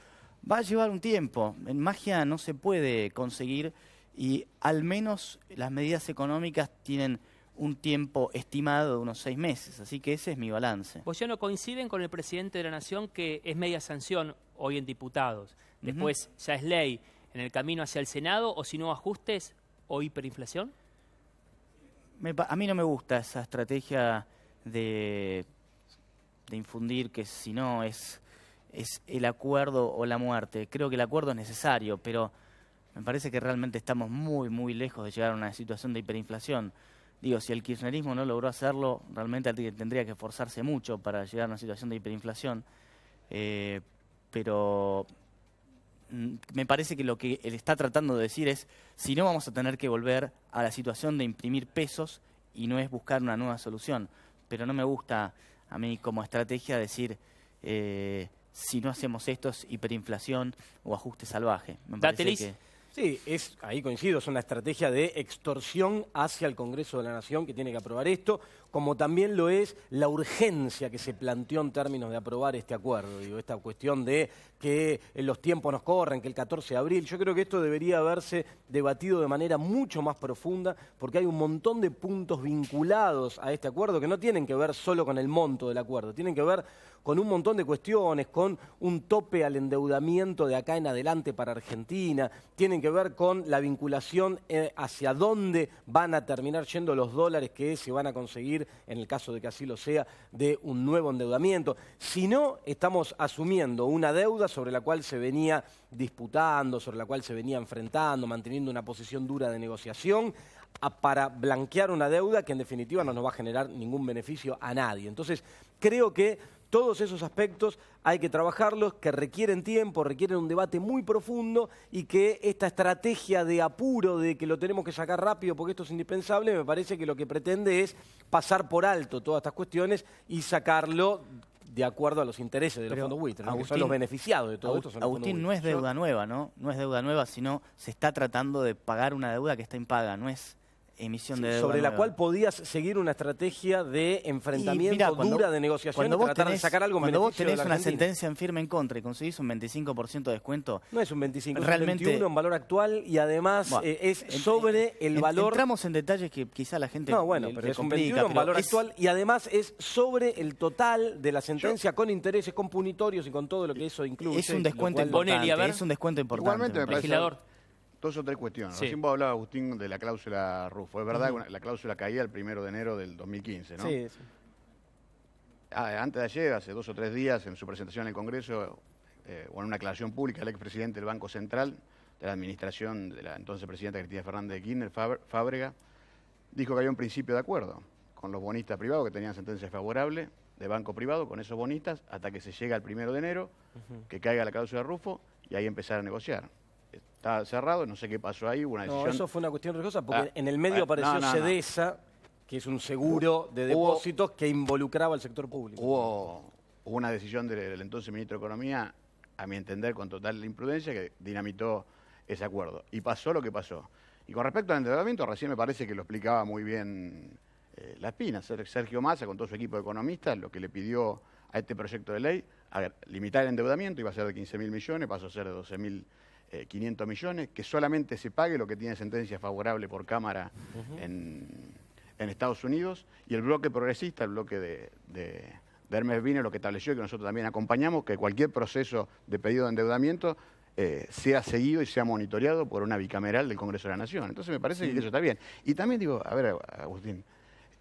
va a llevar un tiempo. En magia no se puede conseguir, y al menos las medidas económicas tienen un tiempo estimado de unos 6 meses. Así que ese es mi balance. ¿Vos ya no coinciden con el presidente de la Nación que es media sanción hoy en diputados? Después ya es ley en el camino hacia el Senado, o si no ajustes o hiperinflación? A mí no me gusta esa estrategia de infundir que si no es el acuerdo o la muerte. Creo que el acuerdo es necesario, pero me parece que realmente estamos muy, muy lejos de llegar a una situación de hiperinflación. Digo, si el kirchnerismo no logró hacerlo, realmente tendría que esforzarse mucho para llegar a una situación de hiperinflación. Pero me parece que lo que él está tratando de decir es, si no, vamos a tener que volver a la situación de imprimir pesos, y no es buscar una nueva solución. Pero no me gusta a mí como estrategia decir, si no hacemos esto es hiperinflación o ajuste salvaje. Me parece que... Sí, ahí coincido, es una estrategia de extorsión hacia el Congreso de la Nación que tiene que aprobar esto, como también lo es la urgencia que se planteó en términos de aprobar este acuerdo. Digo, esta cuestión de que los tiempos nos corren, que el 14 de abril, yo creo que esto debería haberse debatido de manera mucho más profunda, porque hay un montón de puntos vinculados a este acuerdo que no tienen que ver solo con el monto del acuerdo, tienen que ver con un montón de cuestiones, con un tope al endeudamiento de acá en adelante para Argentina, tienen que ver con la vinculación hacia dónde van a terminar yendo los dólares que se van a conseguir, en el caso de que así lo sea, de un nuevo endeudamiento. Si no, estamos asumiendo una deuda sobre la cual se venía disputando, sobre la cual se venía enfrentando, manteniendo una posición dura de negociación, para blanquear una deuda que en definitiva no nos va a generar ningún beneficio a nadie. Entonces, creo que todos esos aspectos hay que trabajarlos, que requieren tiempo, requieren un debate muy profundo, y que esta estrategia de apuro, de que lo tenemos que sacar rápido porque esto es indispensable, me parece que lo que pretende es pasar por alto todas estas cuestiones y sacarlo de acuerdo a los intereses de los fondos buitres, ¿no? Que son los beneficiados de todo esto. Agustín, no es deuda nueva, ¿no? No es deuda nueva, sino se está tratando de pagar una deuda que está impaga, no es emisión de deuda sobre la nueva. cual podías seguir una estrategia de enfrentamiento dura de negociación y tratar de sacar algo en beneficio de la Cuando vos tenés una Argentina. sentencia en firme en contra y conseguís un 25% de descuento... No es un 25, realmente, es un 21 en valor actual, y además es sobre el valor... Entramos en detalles que quizá la gente... No, bueno, pero es un 21 en valor actual, y además es sobre el total de la sentencia, con intereses, con punitorios y con todo lo que eso incluye. Es un descuento importante, es un descuento importante. Igualmente me parece... Legislador. 2 o 3 cuestiones. Sí. Recién vos hablabas, Agustín, de la cláusula Rufo. Es verdad que la cláusula caía el 1 de enero del 2015, ¿no? Sí. Antes de ayer, hace 2 o 3 días, en su presentación en el Congreso, o en una aclaración pública, el expresidente del Banco Central, de la administración de la entonces presidenta Cristina Fernández de Kirchner, Fábrega, dijo que había un principio de acuerdo con los bonistas privados que tenían sentencia favorable de banco privado, con esos bonistas, hasta que se llega al 1 de enero, que caiga la cláusula Rufo, y ahí empezar a negociar. Está cerrado, no sé qué pasó ahí, hubo una decisión... No, eso fue una cuestión riesgosa, porque en el medio apareció Cedesa, que es un seguro de depósitos que involucraba al sector público. Hubo una decisión del entonces ministro de Economía, a mi entender, con total imprudencia, que dinamitó ese acuerdo. Y pasó lo que pasó. Y con respecto al endeudamiento, recién me parece que lo explicaba muy bien La Espina. Sergio Massa, con todo su equipo de economistas, lo que le pidió a este proyecto de ley, limitar el endeudamiento, iba a ser de 15.000 millones, pasó a ser de 12.500 millones, que solamente se pague lo que tiene sentencia favorable por Cámara en Estados Unidos, y el bloque progresista, el bloque de Hermes Vine, lo que estableció, que nosotros también acompañamos, que cualquier proceso de pedido de endeudamiento sea seguido y sea monitoreado por una bicameral del Congreso de la Nación. Entonces me parece que eso está bien. Y también digo, a ver, Agustín,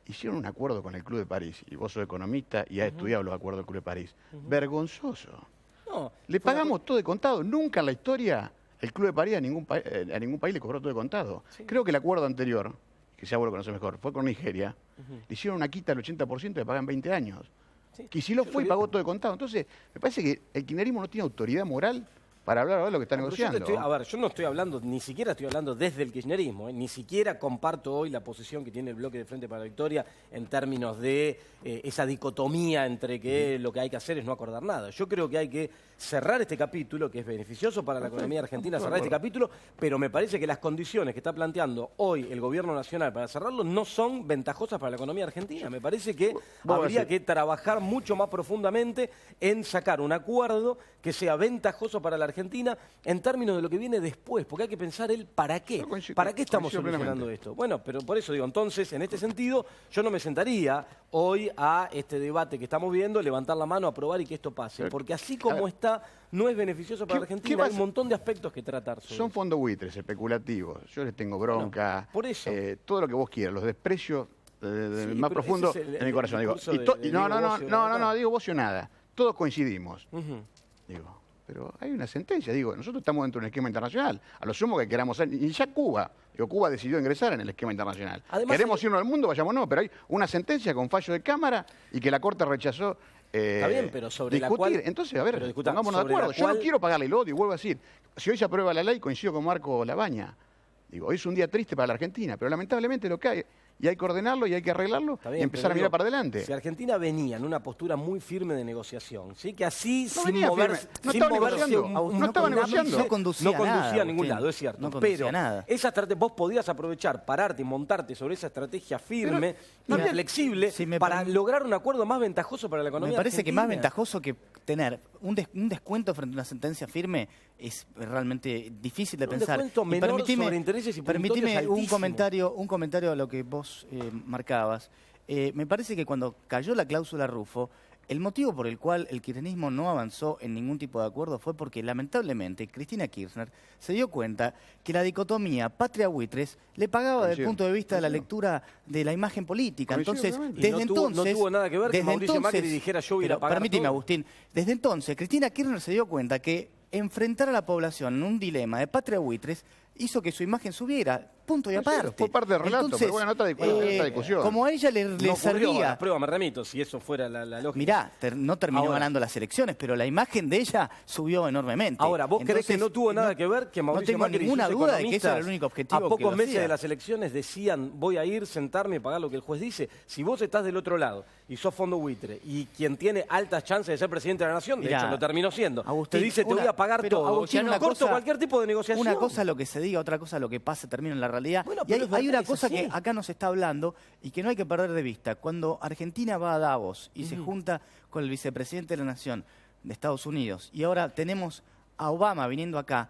hicieron un acuerdo con el Club de París, y vos sos economista y has estudiado los acuerdos del Club de París. Vergonzoso. No, le pagamos todo de contado. Nunca en la historia el Club de París a ningún país le cobró todo de contado. Sí. Creo que el acuerdo anterior, que ya vos lo conocés mejor, fue con Nigeria. Le hicieron una quita del 80% y pagan 20 años. Sí. Kicillof fue y pagó todo de contado. Entonces, me parece que el kirchnerismo no tiene autoridad moral para hablar ahora de lo que está negociando. Yo no estoy hablando, ni siquiera estoy hablando desde el kirchnerismo, ni siquiera comparto hoy la posición que tiene el bloque de Frente para la Victoria en términos de esa dicotomía entre que lo que hay que hacer es no acordar nada. Yo creo que hay que cerrar este capítulo, que es beneficioso para la economía argentina, cerrar este capítulo, pero me parece que las condiciones que está planteando hoy el gobierno nacional para cerrarlo no son ventajosas para la economía argentina. Me parece que habría que trabajar mucho más profundamente en sacar un acuerdo que sea ventajoso para la Argentina en términos de lo que viene después, porque hay que pensar el para qué. ¿Para qué estamos solucionando esto? Bueno, pero por eso digo, entonces, en este sentido, yo no me sentaría hoy a este debate que estamos viendo, levantar la mano, aprobar y que esto pase, porque así como está, no es beneficioso para la Argentina. Hay un montón de aspectos que tratar sobre Son fondos buitres, especulativos. Yo les tengo bronca. Por eso. Todo lo que vos quieras, los desprecios más profundo en mi corazón. Digo, no, digo vos o nada. Todos coincidimos. Digo, pero hay una sentencia. Digo, nosotros estamos dentro de un esquema internacional. A lo sumo que queramos ser. Y ya Cuba. Digo, Cuba decidió ingresar en el esquema internacional. Además, queremos irnos al mundo, vayámonos. Pero hay una sentencia con fallo de Cámara y que la Corte rechazó. Está bien, pero sobre discutir. La cual... Entonces, a ver, pongámonos de acuerdo. Yo no quiero pagarle el odio, y vuelvo a decir, si hoy se aprueba la ley, coincido con Marco Labaña. Digo, hoy es un día triste para la Argentina, pero lamentablemente lo que hay, y hay que ordenarlo y hay que arreglarlo y empezar a mirar para adelante. Si Argentina venía en una postura muy firme de negociación, ¿sí? Que así, no sin moverse, no estaba negociando. No conducía a ningún lado, es cierto. Pero esa estrategia, vos podías aprovechar, pararte y montarte sobre esa estrategia firme y flexible para lograr un acuerdo más ventajoso para la economía. Me parece argentina. Que más ventajoso que tener un descuento frente a una sentencia firme es realmente difícil de pensar. Un descuento menor sobre intereses y permitime un comentario a lo que vos marcabas. Me parece que cuando cayó la cláusula Rufo, el motivo por el cual el kirchnerismo no avanzó en ningún tipo de acuerdo fue porque, lamentablemente, Cristina Kirchner se dio cuenta que la dicotomía patria-buitres le pagaba desde el punto de vista de la lectura de la imagen política. Entonces, desde entonces... No tuvo nada que ver que Mauricio Macri dijera yo voy a pagar permíteme, todo. Agustín. Desde entonces, Cristina Kirchner se dio cuenta que enfrentar a la población en un dilema de patria-buitres hizo que su imagen subiera. Punto y aparte. Fue parte del relato, entonces, pero bueno, otra discusión. Como a ella le servía... La prueba me remito, si eso fuera la lógica. Mirá, no terminó ganando las elecciones, pero la imagen de ella subió enormemente. Ahora, ¿vos crees que no tuvo nada que ver que Mauricio Macri ninguna duda de que ese era el único objetivo? A pocos meses de las elecciones decían, voy a ir, sentarme y pagar lo que el juez dice. Si vos estás del otro lado y sos fondo buitre y quien tiene altas chances de ser presidente de la nación, de hecho lo terminó siendo, Agustín, te dice te voy a pagar todo. Agustín, corto cualquier tipo de negociación. Una cosa lo que se diga, otra cosa lo que pase, termina en la realidad. Bueno, y hay una cosa que acá nos está hablando y que no hay que perder de vista. Cuando Argentina va a Davos y se junta con el vicepresidente de la Nación de Estados Unidos y ahora tenemos a Obama viniendo acá,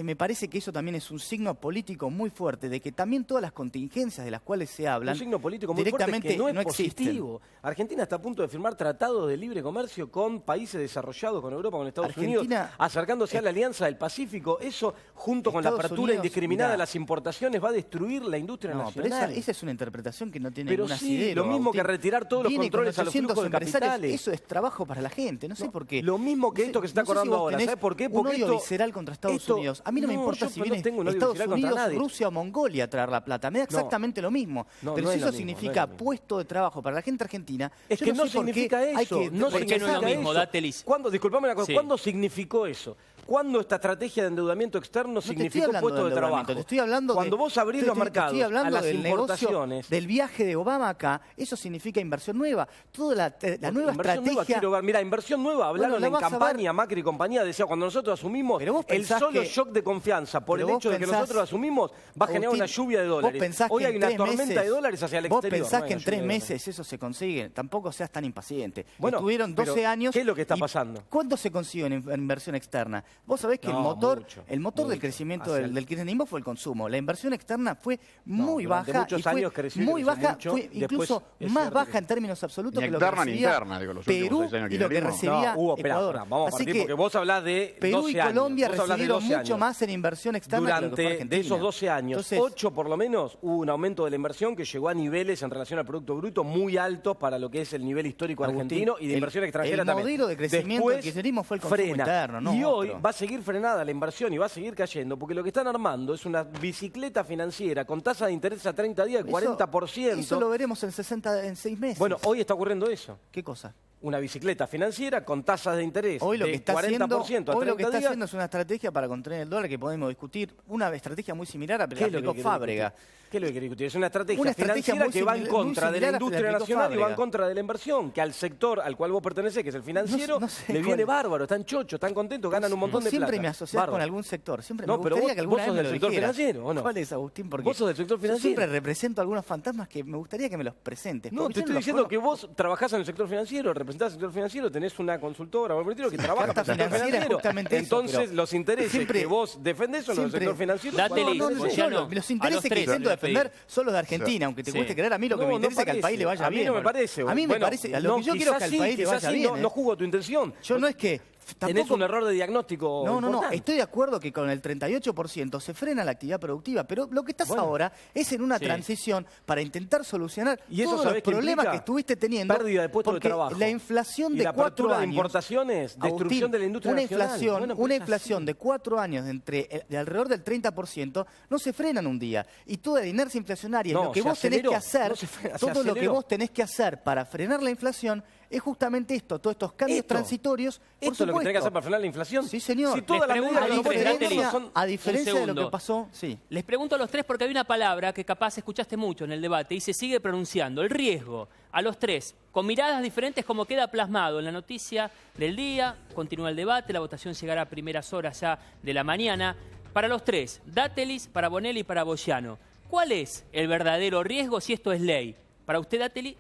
me parece que eso también es un signo político muy fuerte de que también todas las contingencias de las cuales se hablan un signo político muy directamente fuerte que no es positivo. Existen. Argentina está a punto de firmar tratados de libre comercio con países desarrollados, con Europa, con Estados Unidos, acercándose a la Alianza del Pacífico. Eso, junto con la apertura indiscriminada de las importaciones, va a destruir la industria nacional. Pero esa es una interpretación que no tiene ningún asidero. Lo mismo que retirar todos los controles a los flujos de capitales. Eso es trabajo para la gente, no sé por qué. Lo mismo que esto que se está acordando ahora. ¿Sabes por qué? Porque un odio visceral contra Estados Unidos. A mí no me importa si viene Estados Unidos, Rusia o Mongolia a traer la plata. Me da exactamente lo mismo. Pero si eso significa puesto de trabajo para la gente argentina, es que no significa eso. No significa lo mismo, Datelis. Disculpame una cosa, ¿cuándo significó eso? ¿Cuándo esta estrategia de endeudamiento externo significó puestos de trabajo? Te estoy hablando Cuando vos abrís los mercados a las del negocio, del viaje de Obama acá, eso significa inversión nueva. Toda la nueva estrategia... Mira, inversión nueva, hablaron Bueno, en campaña, Macri y compañía, decía, cuando nosotros asumimos, el solo shock de confianza por el hecho de que nosotros lo asumimos va a generar una lluvia de dólares. Hoy hay una tormenta de dólares hacia el exterior. Vos pensás que en 3 meses eso se consigue. Tampoco seas tan impaciente. Bueno, estuvieron 12 años. ¿Qué es lo que está pasando? ¿Cuánto se consiguió en inversión externa? Vos sabés que el motor del crecimiento del kirchnerismo fue el consumo. La inversión externa fue muy baja. Muchos años creció, muy baja, mucho, fue incluso más baja en términos absolutos ni que lo que externa ni recibía interna, digo, los Perú últimos 6 años y lo que recibía Ecuador. Vamos a partir porque vos hablás de Perú 12 y Colombia años. recibieron mucho más en inversión externa que lo que fue Argentina. De esos 12 años, Entonces, 8 por lo menos, hubo un aumento de la inversión que llegó a niveles en relación al Producto Bruto muy altos para lo que es el nivel histórico argentino y de inversión extranjera también. El modelo de crecimiento del kirchnerismo fue el consumo interno, ¿no? Y hoy va a seguir frenada la inversión y va a seguir cayendo porque lo que están armando es una bicicleta financiera con tasa de interés a 30 días de 40%. Eso lo veremos en 6 meses. Bueno, hoy está ocurriendo eso. ¿Qué cosa? Una bicicleta financiera con tasas de interés hoy lo que de está 40% haciendo, a 30 hoy lo que está días. haciendo es una estrategia para contener el dólar que podemos discutir. Una estrategia muy similar a la que aplicó Fábrega. ¿Qué es lo que quiere discutir? Es una estrategia financiera que va en contra de la industria nacional y va en contra de la inversión, que al sector al cual vos pertenecés, que es el financiero, le viene bárbaro, están chochos, están contentos, ganan un montón de plata. Siempre me asociás con algún sector. Siempre me pero gustaría que alguna vos sos vez del me lo sector dijeras. financiero, ¿o no? ¿Cuál es, Agustín? Porque vos sos del sector financiero. Yo siempre represento algunos fantasmas que me gustaría que me los presentes. No, te estoy diciendo que vos trabajás en el sector financiero, representás el sector financiero, tenés una consultora o que trabaja en el sector financiero. Entonces, los intereses que vos defendés son los del sector financiero. Los intereses que intento defender son los de Argentina, aunque te cueste creer. A mí lo que me interesa es que al país le vaya bien. A mí no me parece. A mí me parece. Lo que yo quiero es que al país le vaya bien. No juzgo tu intención. Yo no es que... Tenés un error de diagnóstico. No. Estoy de acuerdo que con el 38% se frena la actividad productiva, pero lo que estás ahora es en una transición para intentar solucionar todos los problemas que estuviste teniendo. Pérdida de puestos de trabajo. La inflación de 4 apertura años. De importaciones, destrucción de la industria nacional. Una inflación de 4 años de alrededor del 30% no se frena en un día. Y toda la inercia inflacionaria, lo que vos tenés que hacer, todo lo que vos tenés que hacer para frenar la inflación es justamente esto, todos estos cambios transitorios. ¿Esto es lo que tenés que hacer para frenar la inflación? Sí, señor. Si todas las medidas que vos tenés a diferencia de lo que pasó, Les pregunto a los tres porque hay una palabra que capaz escuchaste mucho en el debate y se sigue pronunciando, el riesgo. A los tres, con miradas diferentes como queda plasmado en la noticia del día, continúa el debate, la votación llegará a primeras horas ya de la mañana. Para los tres, Dátelis, para Bonelli y para Bogiano, ¿cuál es el verdadero riesgo si esto es ley? Para usted, Dátelis,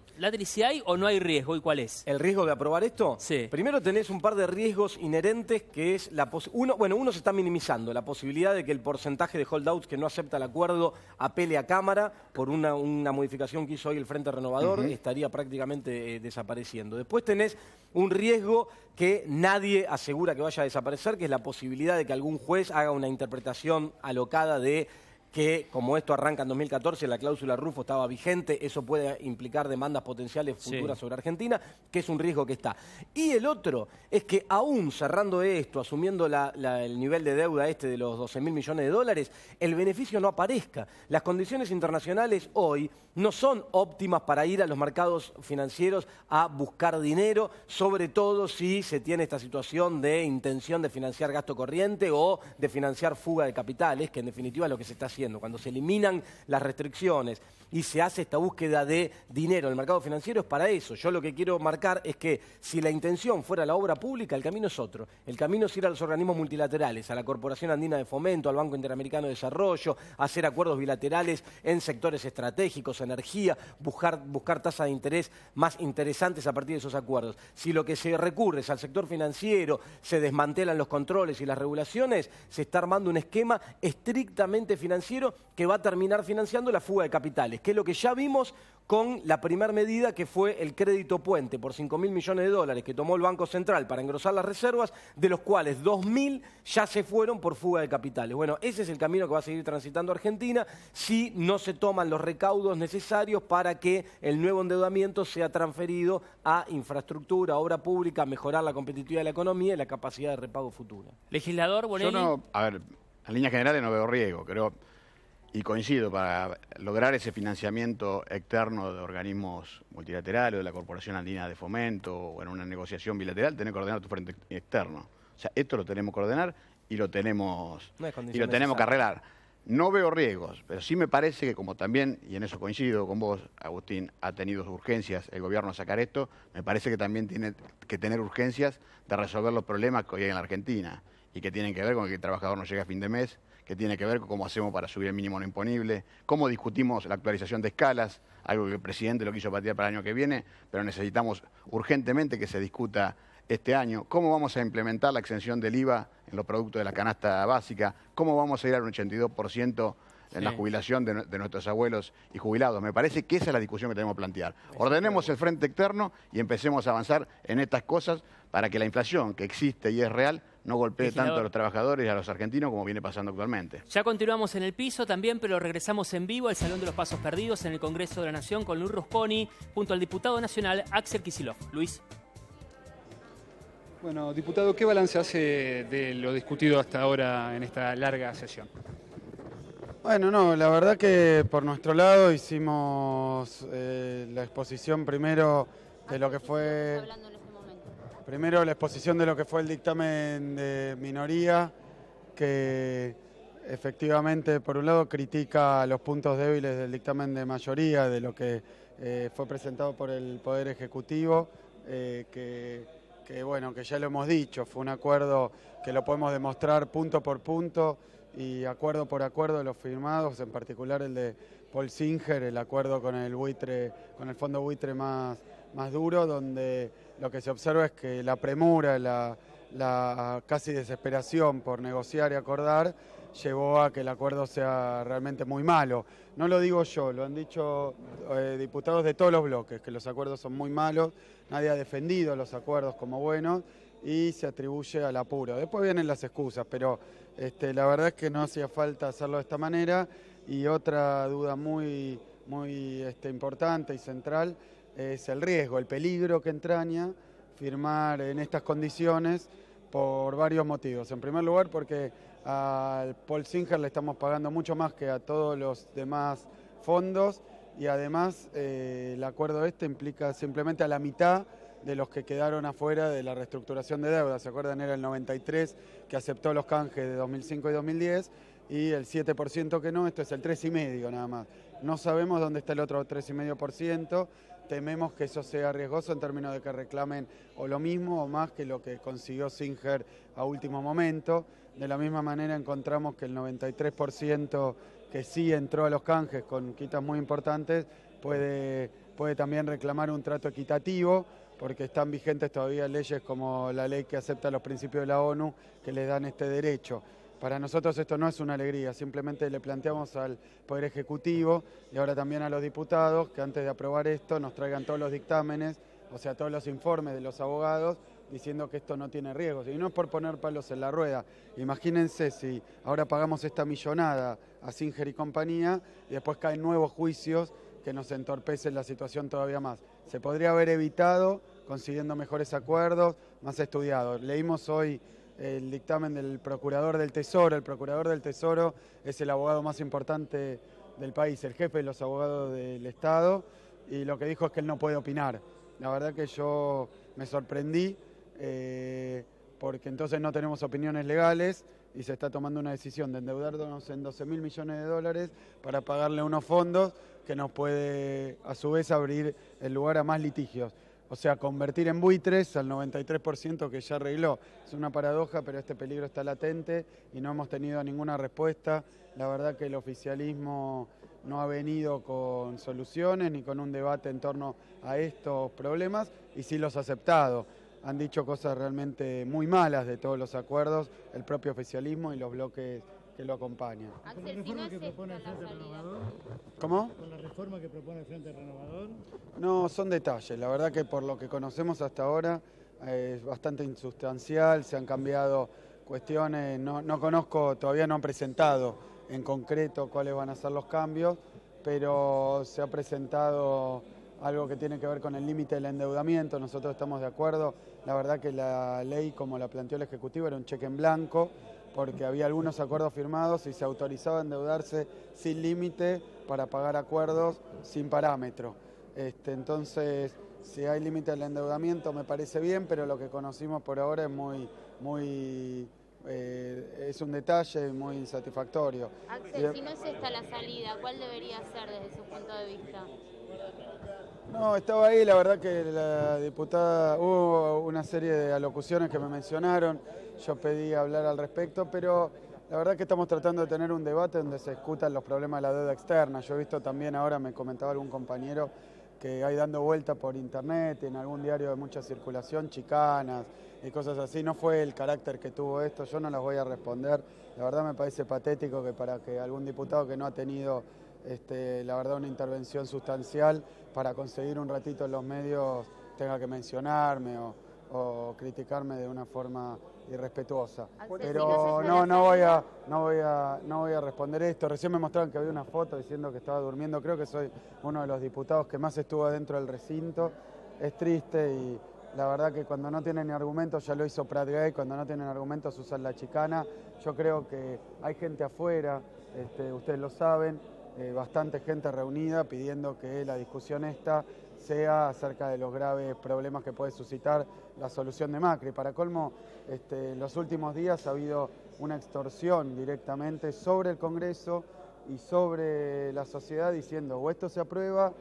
si hay o no hay riesgo, ¿y cuál es? ¿El riesgo de aprobar esto? Sí. Primero tenés un par de riesgos inherentes que es uno se está minimizando, la posibilidad de que el porcentaje de holdouts que no acepta el acuerdo apele a Cámara por una modificación que hizo hoy el Frente Renovador, estaría prácticamente desapareciendo. Después tenés un riesgo que nadie asegura que vaya a desaparecer, que es la posibilidad de que algún juez haga una interpretación alocada de que como esto arranca en 2014, la cláusula Rufo estaba vigente, eso puede implicar demandas potenciales futuras sobre Argentina, que es un riesgo que está. Y el otro es que aún cerrando esto, asumiendo el nivel de deuda de los 12.000 millones de dólares, el beneficio no aparezca. Las condiciones internacionales hoy no son óptimas para ir a los mercados financieros a buscar dinero, sobre todo si se tiene esta situación de intención de financiar gasto corriente o de financiar fuga de capitales, que en definitiva es lo que se está haciendo. Cuando se eliminan las restricciones y se hace esta búsqueda de dinero en el mercado financiero es para eso. Yo lo que quiero marcar es que si la intención fuera la obra pública, el camino es otro. El camino es ir a los organismos multilaterales, a la Corporación Andina de Fomento, al Banco Interamericano de Desarrollo, hacer acuerdos bilaterales en sectores estratégicos, energía, buscar tasas de interés más interesantes a partir de esos acuerdos. Si lo que se recurre es al sector financiero, se desmantelan los controles y las regulaciones, se está armando un esquema estrictamente financiero que va a terminar financiando la fuga de capitales, que es lo que ya vimos con la primera medida que fue el crédito puente por 5.000 millones de dólares que tomó el Banco Central para engrosar las reservas, de los cuales 2.000 ya se fueron por fuga de capitales. Bueno, ese es el camino que va a seguir transitando Argentina si no se toman los recaudos necesarios para que el nuevo endeudamiento sea transferido a infraestructura, obra pública, mejorar la competitividad de la economía y la capacidad de repago futura. Legislador, Bonelli. Yo no, a ver, en líneas generales no veo riesgo, creo. Y coincido, para lograr ese financiamiento externo de organismos multilaterales, de la Corporación Andina de Fomento o en una negociación bilateral, tenés que ordenar tu frente externo. O sea, esto lo tenemos que ordenar y lo tenemos, No es condición y lo tenemos que necesaria. arreglar. No veo riesgos, pero sí me parece que como también, y en eso coincido con vos, Agustín, ha tenido urgencias el gobierno a sacar esto, me parece que también tiene que tener urgencias de resolver los problemas que hoy hay en la Argentina y que tienen que ver con que el trabajador no llegue a fin de mes, que tiene que ver con cómo hacemos para subir el mínimo no imponible, cómo discutimos la actualización de escalas, algo que el presidente lo quiso patear para el año que viene, pero necesitamos urgentemente que se discuta este año, cómo vamos a implementar la exención del IVA en los productos de la canasta básica, cómo vamos a ir al 82% en la jubilación de nuestros abuelos y jubilados. Me parece que esa es la discusión que tenemos que plantear. Ordenemos el frente externo y empecemos a avanzar en estas cosas para que la inflación que existe y es real no golpee tanto a los trabajadores y a los argentinos como viene pasando actualmente. Ya continuamos en el piso también, pero regresamos en vivo al Salón de los Pasos Perdidos en el Congreso de la Nación con Luis Rusconi, junto al diputado nacional Axel Kicillof. Luis. Bueno, diputado, ¿qué balance hace de lo discutido hasta ahora en esta larga sesión? Bueno, no, la verdad que por nuestro lado hicimos la exposición primero de lo que fue... Primero la exposición de lo que fue el dictamen de minoría, que efectivamente por un lado critica los puntos débiles del dictamen de mayoría, de lo que fue presentado por el Poder Ejecutivo, que bueno, que ya lo hemos dicho, fue un acuerdo que lo podemos demostrar punto por punto y acuerdo por acuerdo de los firmados, en particular el de Paul Singer, el acuerdo con el buitre, con el fondo buitre más duro, donde lo que se observa es que la premura, la casi desesperación por negociar y acordar llevó a que el acuerdo sea realmente muy malo. No lo digo yo, lo han dicho diputados de todos los bloques, que los acuerdos son muy malos, nadie ha defendido los acuerdos como buenos y se atribuye al apuro. Después vienen las excusas, pero la verdad es que no hacía falta hacerlo de esta manera. Y otra duda muy importante y central es el riesgo, el peligro que entraña firmar en estas condiciones por varios motivos. En primer lugar, porque al Paul Singer le estamos pagando mucho más que a todos los demás fondos y además el acuerdo implica simplemente a la mitad de los que quedaron afuera de la reestructuración de deuda. ¿Se acuerdan? Era el 93 que aceptó los canjes de 2005 y 2010 y el 7% que no, esto es el 3,5% nada más. No sabemos dónde está el otro 3,5%, tememos que eso sea riesgoso en términos de que reclamen o lo mismo o más que lo que consiguió Singer a último momento. De la misma manera encontramos que el 93% que sí entró a los canjes con quitas muy importantes puede también reclamar un trato equitativo, porque están vigentes todavía leyes como la ley que acepta los principios de la ONU que les dan este derecho. Para nosotros esto no es una alegría, simplemente le planteamos al Poder Ejecutivo y ahora también a los diputados que antes de aprobar esto nos traigan todos los dictámenes, o sea, todos los informes de los abogados diciendo que esto no tiene riesgos. Y no es por poner palos en la rueda. Imagínense si ahora pagamos esta millonada a Singer y compañía y después caen nuevos juicios que nos entorpecen la situación todavía más. Se podría haber evitado consiguiendo mejores acuerdos, más estudiados. Leímos hoy el dictamen del Procurador del Tesoro. El Procurador del Tesoro es el abogado más importante del país, el jefe de los abogados del Estado, y lo que dijo es que él no puede opinar. La verdad que yo me sorprendí, porque entonces no tenemos opiniones legales y se está tomando una decisión de endeudarnos en 12.000 millones de dólares para pagarle unos fondos que nos puede a su vez abrir el lugar a más litigios. O sea, convertir en buitres al 93% que ya arregló. Es una paradoja, pero este peligro está latente y no hemos tenido ninguna respuesta. La verdad que el oficialismo no ha venido con soluciones ni con un debate en torno a estos problemas y sí los ha aceptado. Han dicho cosas realmente muy malas de todos los acuerdos, el propio oficialismo y los bloques que lo acompañan. ¿Con la reforma que propone el Frente Renovador? ¿Cómo? ¿Con la reforma que propone el Frente Renovador? No, son detalles. La verdad que por lo que conocemos hasta ahora es bastante insustancial, se han cambiado cuestiones, no conozco, todavía no han presentado en concreto cuáles van a ser los cambios, pero se ha presentado algo que tiene que ver con el límite del endeudamiento. Nosotros estamos de acuerdo. La verdad que la ley, como la planteó el Ejecutivo, era un cheque en blanco, porque había algunos acuerdos firmados y se autorizaba a endeudarse sin límite para pagar acuerdos sin parámetro. Entonces, si hay límite del endeudamiento me parece bien, pero lo que conocimos por ahora es muy es un detalle muy insatisfactorio. Axel, si no es esta la salida, ¿cuál debería ser desde su punto de vista? No, estaba ahí, la verdad que la diputada, hubo una serie de alocuciones que me mencionaron, yo pedí hablar al respecto, pero la verdad que estamos tratando de tener un debate donde se discutan los problemas de la deuda externa. Yo he visto también, ahora me comentaba algún compañero, que hay dando vuelta por internet, en algún diario de mucha circulación, chicanas y cosas así. No fue el carácter que tuvo esto, yo no las voy a responder. La verdad me parece patético que para que algún diputado que no ha tenido la verdad una intervención sustancial para conseguir un ratito en los medios tenga que mencionarme o criticarme de una forma irrespetuosa. Pero no voy a responder esto. Recién me mostraron que había una foto diciendo que estaba durmiendo. Creo que soy uno de los diputados que más estuvo dentro del recinto. Es triste y la verdad que cuando no tienen argumentos, ya lo hizo Prat Gay, cuando no tienen argumentos usan la chicana. Yo creo que hay gente afuera, ustedes lo saben, bastante gente reunida pidiendo que la discusión esta sea acerca de los graves problemas que puede suscitar la solución de Macri. Para colmo, en los últimos días ha habido una extorsión directamente sobre el Congreso y sobre la sociedad diciendo o esto se aprueba,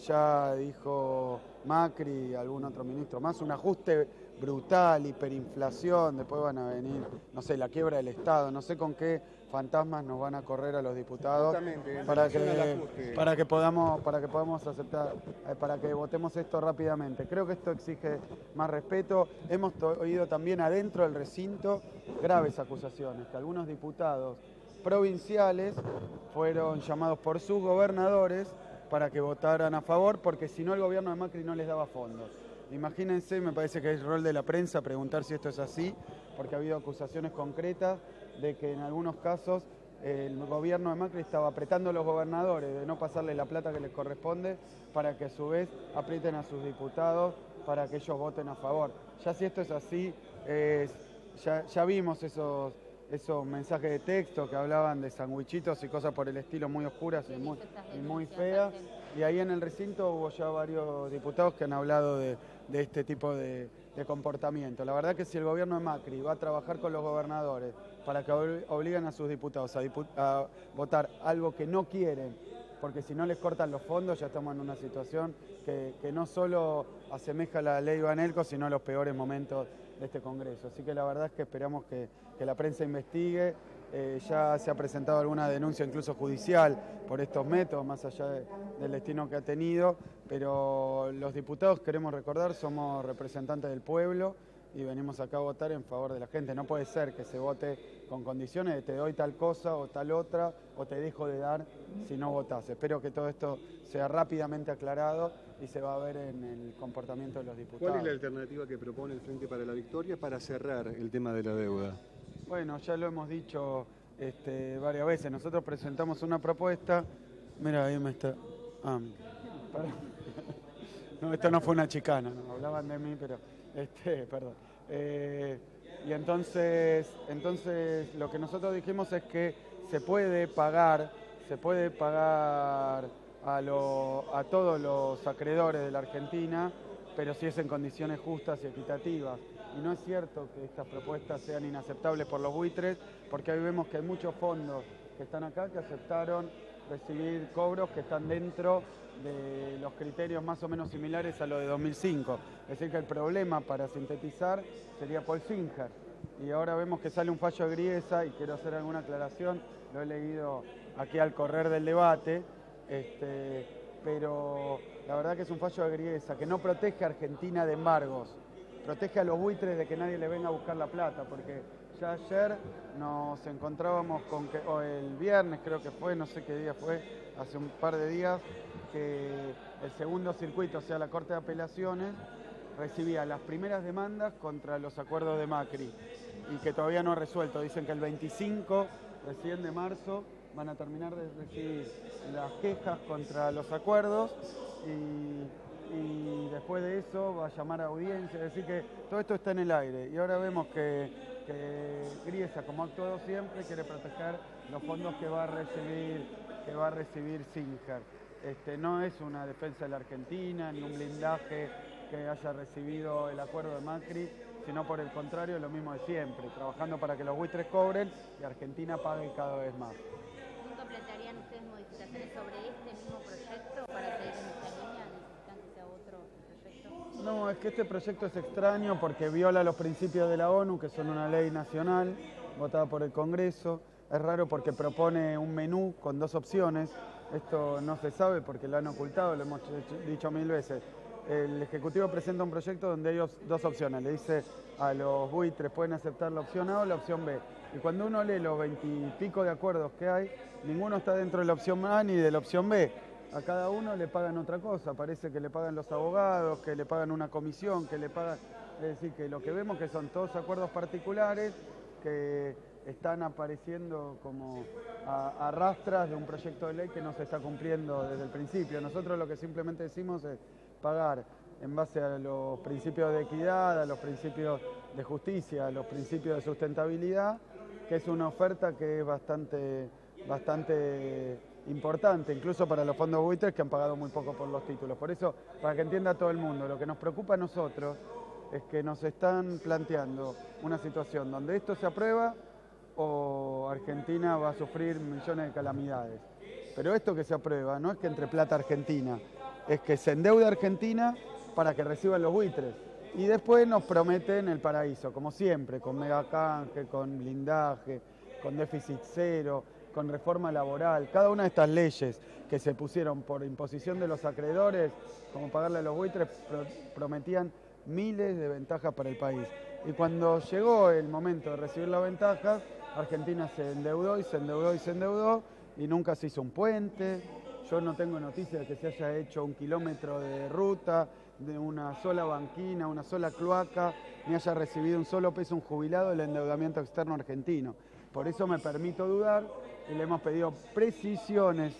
ya dijo Macri y algún otro ministro más, un ajuste brutal, hiperinflación, después van a venir, no sé, la quiebra del Estado, no sé con qué fantasmas nos van a correr a los diputados para que podamos aceptar, para que votemos esto rápidamente. Creo que esto exige más respeto. Hemos oído también adentro del recinto graves acusaciones, que algunos diputados provinciales fueron llamados por sus gobernadores para que votaran a favor, porque si no el gobierno de Macri no les daba fondos. Imagínense, me parece que es el rol de la prensa preguntar si esto es así, porque ha habido acusaciones concretas de que en algunos casos el gobierno de Macri estaba apretando a los gobernadores de no pasarle la plata que les corresponde para que a su vez aprieten a sus diputados para que ellos voten a favor. Ya si esto es así, ya vimos esos mensajes de texto que hablaban de sandwichitos y cosas por el estilo muy oscuras y muy feas. Y ahí en el recinto hubo ya varios diputados que han hablado de este tipo de comportamiento. La verdad que si el gobierno de Macri va a trabajar con los gobernadores para que obliguen a sus diputados a votar algo que no quieren, porque si no les cortan los fondos ya estamos en una situación que no solo asemeja la ley Banelco, sino los peores momentos de este Congreso. Así que la verdad es que esperamos que la prensa investigue. Ya se ha presentado alguna denuncia incluso judicial por estos métodos, más allá del destino que ha tenido, pero los diputados, queremos recordar, somos representantes del pueblo y venimos acá a votar en favor de la gente. No puede ser que se vote con condiciones de te doy tal cosa o tal otra, o te dejo de dar si no votás. Espero que todo esto sea rápidamente aclarado y se va a ver en el comportamiento de los diputados. ¿Cuál es la alternativa que propone el Frente para la Victoria para cerrar el tema de la deuda? Bueno, ya lo hemos dicho varias veces. Nosotros presentamos una propuesta. Mira, ahí me está... no, esto no fue una chicana, no, hablaban de mí, pero... perdón. Y entonces lo que nosotros dijimos es que se puede pagar a todos los acreedores de la Argentina, pero si es en condiciones justas y equitativas. Y no es cierto que estas propuestas sean inaceptables por los buitres, porque hoy vemos que hay muchos fondos que están acá que aceptaron recibir cobros que están dentro de los criterios más o menos similares a los de 2005. Es decir, que el problema, para sintetizar, sería Paul Singer. Y ahora vemos que sale un fallo de Griesa, y quiero hacer alguna aclaración, lo he leído aquí al correr del debate, pero la verdad que es un fallo de Griesa, que no protege a Argentina de embargos, protege a los buitres de que nadie le venga a buscar la plata, porque ya ayer nos encontrábamos con que, o el viernes creo que fue, no sé qué día fue, hace un par de días, que el segundo circuito, o sea la Corte de Apelaciones, recibía las primeras demandas contra los acuerdos de Macri y que todavía no ha resuelto. Dicen que el 25 recién de marzo van a terminar de recibir las quejas contra los acuerdos y después de eso va a llamar a audiencia, es decir que todo esto está en el aire y ahora vemos que Griesa, como ha actuado siempre, quiere proteger los fondos que va a recibir Singer. No es una defensa de la Argentina ni un blindaje que haya recibido el acuerdo de Macri, sino por el contrario, lo mismo de siempre, trabajando para que los buitres cobren y Argentina pague cada vez más. ¿Nunca plantearían ustedes modificaciones sobre este mismo proyecto para seguir en esta línea? ¿Necesitan que sea otro proyecto? No, es que este proyecto es extraño porque viola los principios de la ONU, que son una ley nacional votada por el Congreso. Es raro porque propone un menú con 2 opciones. Esto no se sabe porque lo han ocultado, lo hemos dicho 1000 veces. El Ejecutivo presenta un proyecto donde hay 2 opciones. Le dice a los buitres, pueden aceptar la opción A o la opción B. Y cuando uno lee los 20 y pico de acuerdos que hay, ninguno está dentro de la opción A ni de la opción B. A cada uno le pagan otra cosa. Parece que le pagan los abogados, que le pagan una comisión, que le pagan... Es decir, que lo que vemos que son todos acuerdos particulares que están apareciendo como a rastras de un proyecto de ley que no se está cumpliendo desde el principio. Nosotros lo que simplemente decimos es pagar en base a los principios de equidad, a los principios de justicia, a los principios de sustentabilidad, que es una oferta que es bastante importante, incluso para los fondos buitres que han pagado muy poco por los títulos. Por eso, para que entienda todo el mundo, lo que nos preocupa a nosotros es que nos están planteando una situación donde esto se aprueba o Argentina va a sufrir millones de calamidades. Pero esto que se aprueba no es que entre plata Argentina, es que se endeuda Argentina para que reciban los buitres. Y después nos prometen el paraíso, como siempre, con megacanje, con blindaje, con déficit cero, con reforma laboral. Cada una de estas leyes que se pusieron por imposición de los acreedores, como pagarle a los buitres, prometían miles de ventajas para el país. Y cuando llegó el momento de recibir las ventajas, Argentina se endeudó y se endeudó y se endeudó y nunca se hizo un puente. Yo no tengo noticia de que se haya hecho 1 kilómetro de ruta, de una sola banquina, una sola cloaca, ni haya recibido un solo peso un jubilado del endeudamiento externo argentino. Por eso me permito dudar y le hemos pedido precisiones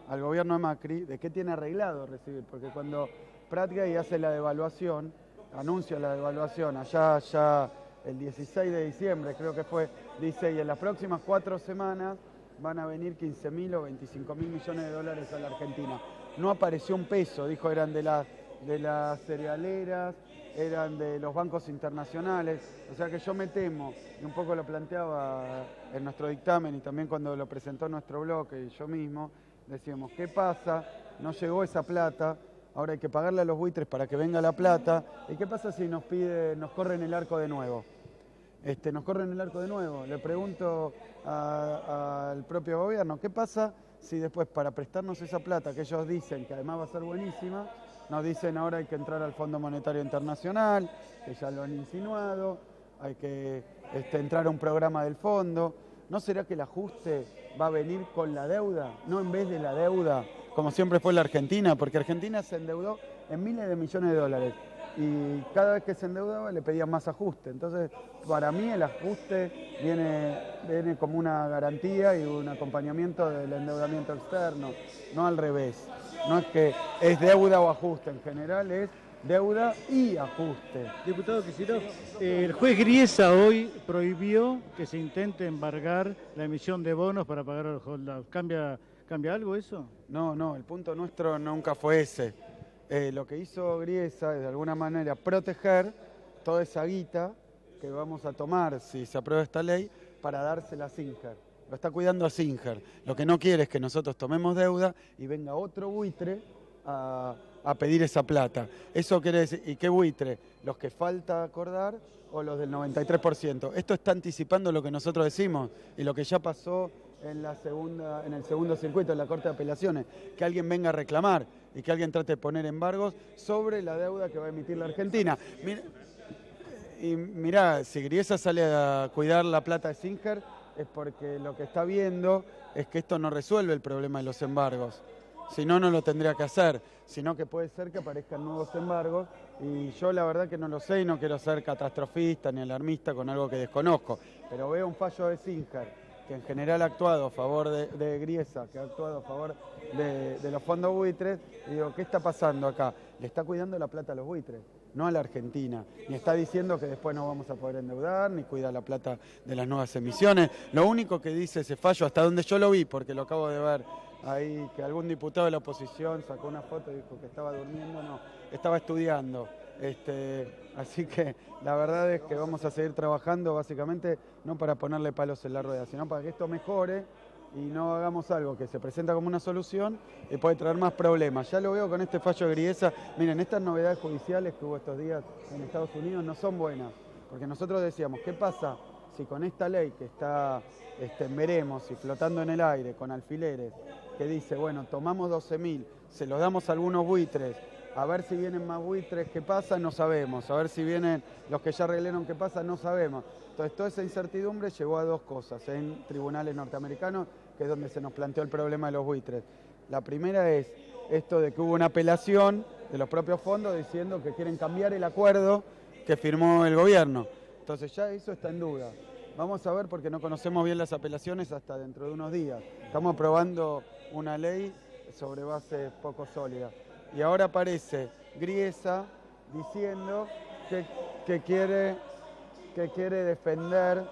al gobierno de Macri de qué tiene arreglado recibir, porque cuando Pratgay hace la devaluación, anuncia la devaluación allá el 16 de diciembre, creo que fue, dice, y en las próximas 4 semanas van a venir 15.000 o 25.000 millones de dólares a la Argentina. No apareció un peso, dijo, eran de las cerealeras, eran de los bancos internacionales. O sea que yo me temo, y un poco lo planteaba en nuestro dictamen y también cuando lo presentó nuestro bloque y yo mismo, decíamos, ¿qué pasa? No llegó esa plata, ahora hay que pagarle a los buitres para que venga la plata. ¿Y qué pasa si nos corren el arco de nuevo? Nos corren el arco de nuevo. Le pregunto al propio gobierno, ¿qué pasa si después para prestarnos esa plata que ellos dicen que además va a ser buenísima, nos dicen ahora hay que entrar al Fondo Monetario Internacional, que ya lo han insinuado, hay que entrar a un programa del fondo? ¿No será que el ajuste va a venir con la deuda, no en vez de la deuda, como siempre fue la Argentina? Porque Argentina se endeudó en miles de millones de dólares y cada vez que se endeudaba le pedían más ajuste. Entonces, para mí el ajuste viene como una garantía y un acompañamiento del endeudamiento externo, no al revés. No es que es deuda o ajuste, en general es deuda y ajuste. Diputado Kicillof, el juez Griesa hoy prohibió que se intente embargar la emisión de bonos para pagar a los holdouts. ¿Cambia algo eso? No, el punto nuestro nunca fue ese. Lo que hizo Griesa es de alguna manera proteger toda esa guita que vamos a tomar si se aprueba esta ley para dársela a Singer. Lo está cuidando a Singer. Lo que no quiere es que nosotros tomemos deuda y venga otro buitre a pedir esa plata. Eso quiere decir, ¿y qué buitre? ¿Los que falta acordar o los del 93%? Esto está anticipando lo que nosotros decimos y lo que ya pasó en el segundo circuito, en la Corte de Apelaciones, que alguien venga a reclamar y que alguien trate de poner embargos sobre la deuda que va a emitir la Argentina. Mirá, si Griesa sale a cuidar la plata de Singer es porque lo que está viendo es que esto no resuelve el problema de los embargos. Si no, no lo tendría que hacer, sino que puede ser que aparezcan nuevos embargos y yo la verdad que no lo sé y no quiero ser catastrofista ni alarmista con algo que desconozco, pero veo un fallo de Singer que en general ha actuado a favor de Griesa, que ha actuado a favor de los fondos buitres, y digo, ¿qué está pasando acá? Le está cuidando la plata a los buitres, no a la Argentina, ni está diciendo que después no vamos a poder endeudar, ni cuida la plata de las nuevas emisiones. Lo único que dice ese fallo, hasta donde yo lo vi, porque lo acabo de ver ahí, que algún diputado de la oposición sacó una foto y dijo que estaba durmiendo, no, estaba estudiando. Así que la verdad es que vamos a seguir trabajando básicamente no para ponerle palos en la rueda, sino para que esto mejore y no hagamos algo que se presenta como una solución y puede traer más problemas. Ya lo veo con este fallo de Griesa. Miren, estas novedades judiciales que hubo estos días en Estados Unidos no son buenas, porque nosotros decíamos, ¿qué pasa si con esta ley que está en veremos y flotando en el aire con alfileres, que dice, bueno, tomamos 12.000, se los damos a algunos buitres, a ver si vienen más buitres, ¿qué pasa? No sabemos. A ver si vienen los que ya arreglaron, ¿qué pasa? No sabemos. Entonces, toda esa incertidumbre llevó a dos cosas en tribunales norteamericanos, que es donde se nos planteó el problema de los buitres. La primera es esto de que hubo una apelación de los propios fondos diciendo que quieren cambiar el acuerdo que firmó el gobierno. Entonces, ya eso está en duda. Vamos a ver porque no conocemos bien las apelaciones hasta dentro de unos días. Estamos aprobando una ley sobre bases poco sólidas. Y ahora aparece Griesa diciendo que quiere defender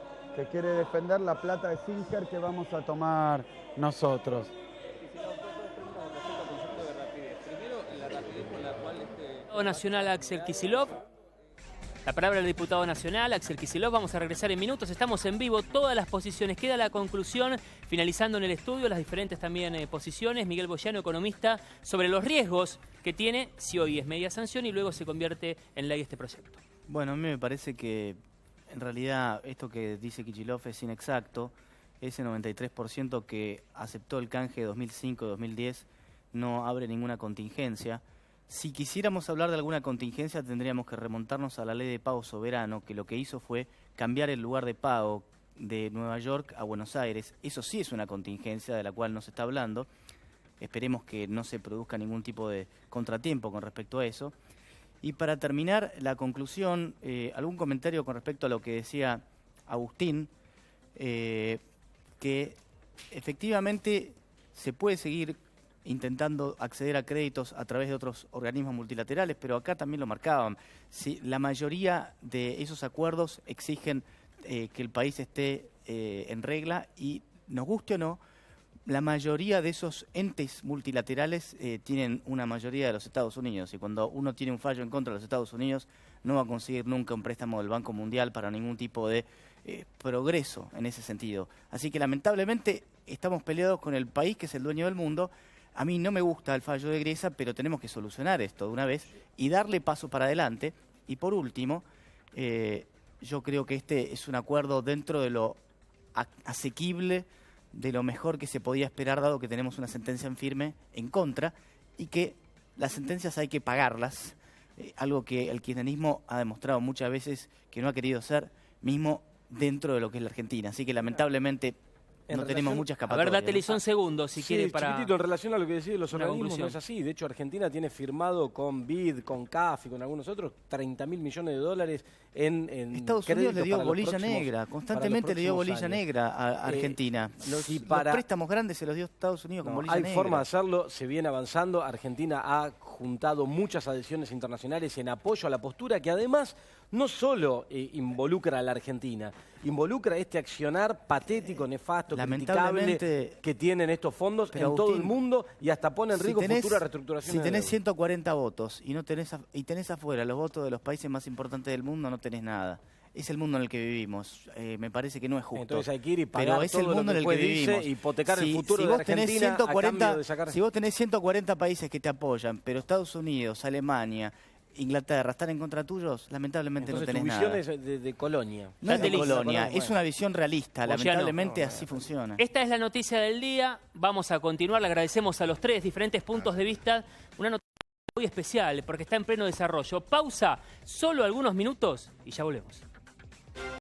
la plata de Singer que vamos a tomar nosotros. Nacional Axel Kicillof. La palabra del diputado nacional, Axel Kicillof. Vamos a regresar en minutos. Estamos en vivo, todas las posiciones. Queda la conclusión, finalizando en el estudio, las diferentes también posiciones. Miguel Boyano, economista, sobre los riesgos que tiene si hoy es media sanción y luego se convierte en ley este proyecto. Bueno, a mí me parece que en realidad esto que dice Kicillof es inexacto. Ese 93% que aceptó el canje 2005-2010 no abre ninguna contingencia. Si quisiéramos hablar de alguna contingencia, tendríamos que remontarnos a la ley de pago soberano, que lo que hizo fue cambiar el lugar de pago de Nueva York a Buenos Aires. Eso sí es una contingencia de la cual no se está hablando. Esperemos que no se produzca ningún tipo de contratiempo con respecto a eso. Y para terminar, la conclusión, algún comentario con respecto a lo que decía Agustín, que efectivamente se puede seguir intentando acceder a créditos a través de otros organismos multilaterales, pero acá también lo marcaban. Sí, la mayoría de esos acuerdos exigen que el país esté en regla y, nos guste o no, la mayoría de esos entes multilaterales tienen una mayoría de los Estados Unidos, y cuando uno tiene un fallo en contra de los Estados Unidos no va a conseguir nunca un préstamo del Banco Mundial para ningún tipo de progreso en ese sentido. Así que lamentablemente estamos peleados con el país que es el dueño del mundo. A mí no me gusta el fallo de Griesa, pero tenemos que solucionar esto de una vez y darle paso para adelante. Y por último, yo creo que este es un acuerdo dentro de lo asequible, de lo mejor que se podía esperar, dado que tenemos una sentencia en firme en contra y que las sentencias hay que pagarlas, algo que el kirchnerismo ha demostrado muchas veces que no ha querido hacer, mismo dentro de lo que es la Argentina. Así que lamentablemente no tenemos mucha escapatoria. A ver, date un segundo si quiere para... Chiquitito, en relación a lo que decís, los organismos no es así. De hecho, Argentina tiene firmado con BID, con CAF y con algunos otros 30.000 millones de dólares en Estados Unidos le dio bolilla negra, constantemente le dio bolilla negra a Argentina. Los préstamos grandes se los dio Estados Unidos con bolilla negra. Hay forma de hacerlo, se viene avanzando. Argentina ha juntado muchas adhesiones internacionales en apoyo a la postura que además no solo involucra a la Argentina, involucra este accionar patético, nefasto, criticable que tienen estos fondos en todo el mundo y hasta pone en riesgo futuras reestructuraciones. Si tenés 140 votos y tenés afuera los votos de los países más importantes del mundo, no tenés nada. Es el mundo en el que vivimos. Me parece que no es justo. Entonces hay que ir y pagar, pero es el mundo en el que vivimos. Hipotecar el futuro de la Argentina a cambio de sacar... Si vos tenés 140 países que te apoyan, pero Estados Unidos, Alemania, Inglaterra están en contra tuyos, lamentablemente entonces, no tenés nada. Entonces tu visión es de colonia. No es de colonia, es una visión realista. Lamentablemente así funciona. Esta es la noticia del día. Vamos a continuar. Le agradecemos a los tres diferentes puntos de vista. Una noticia muy especial porque está en pleno desarrollo. Pausa, solo algunos minutos y ya volvemos.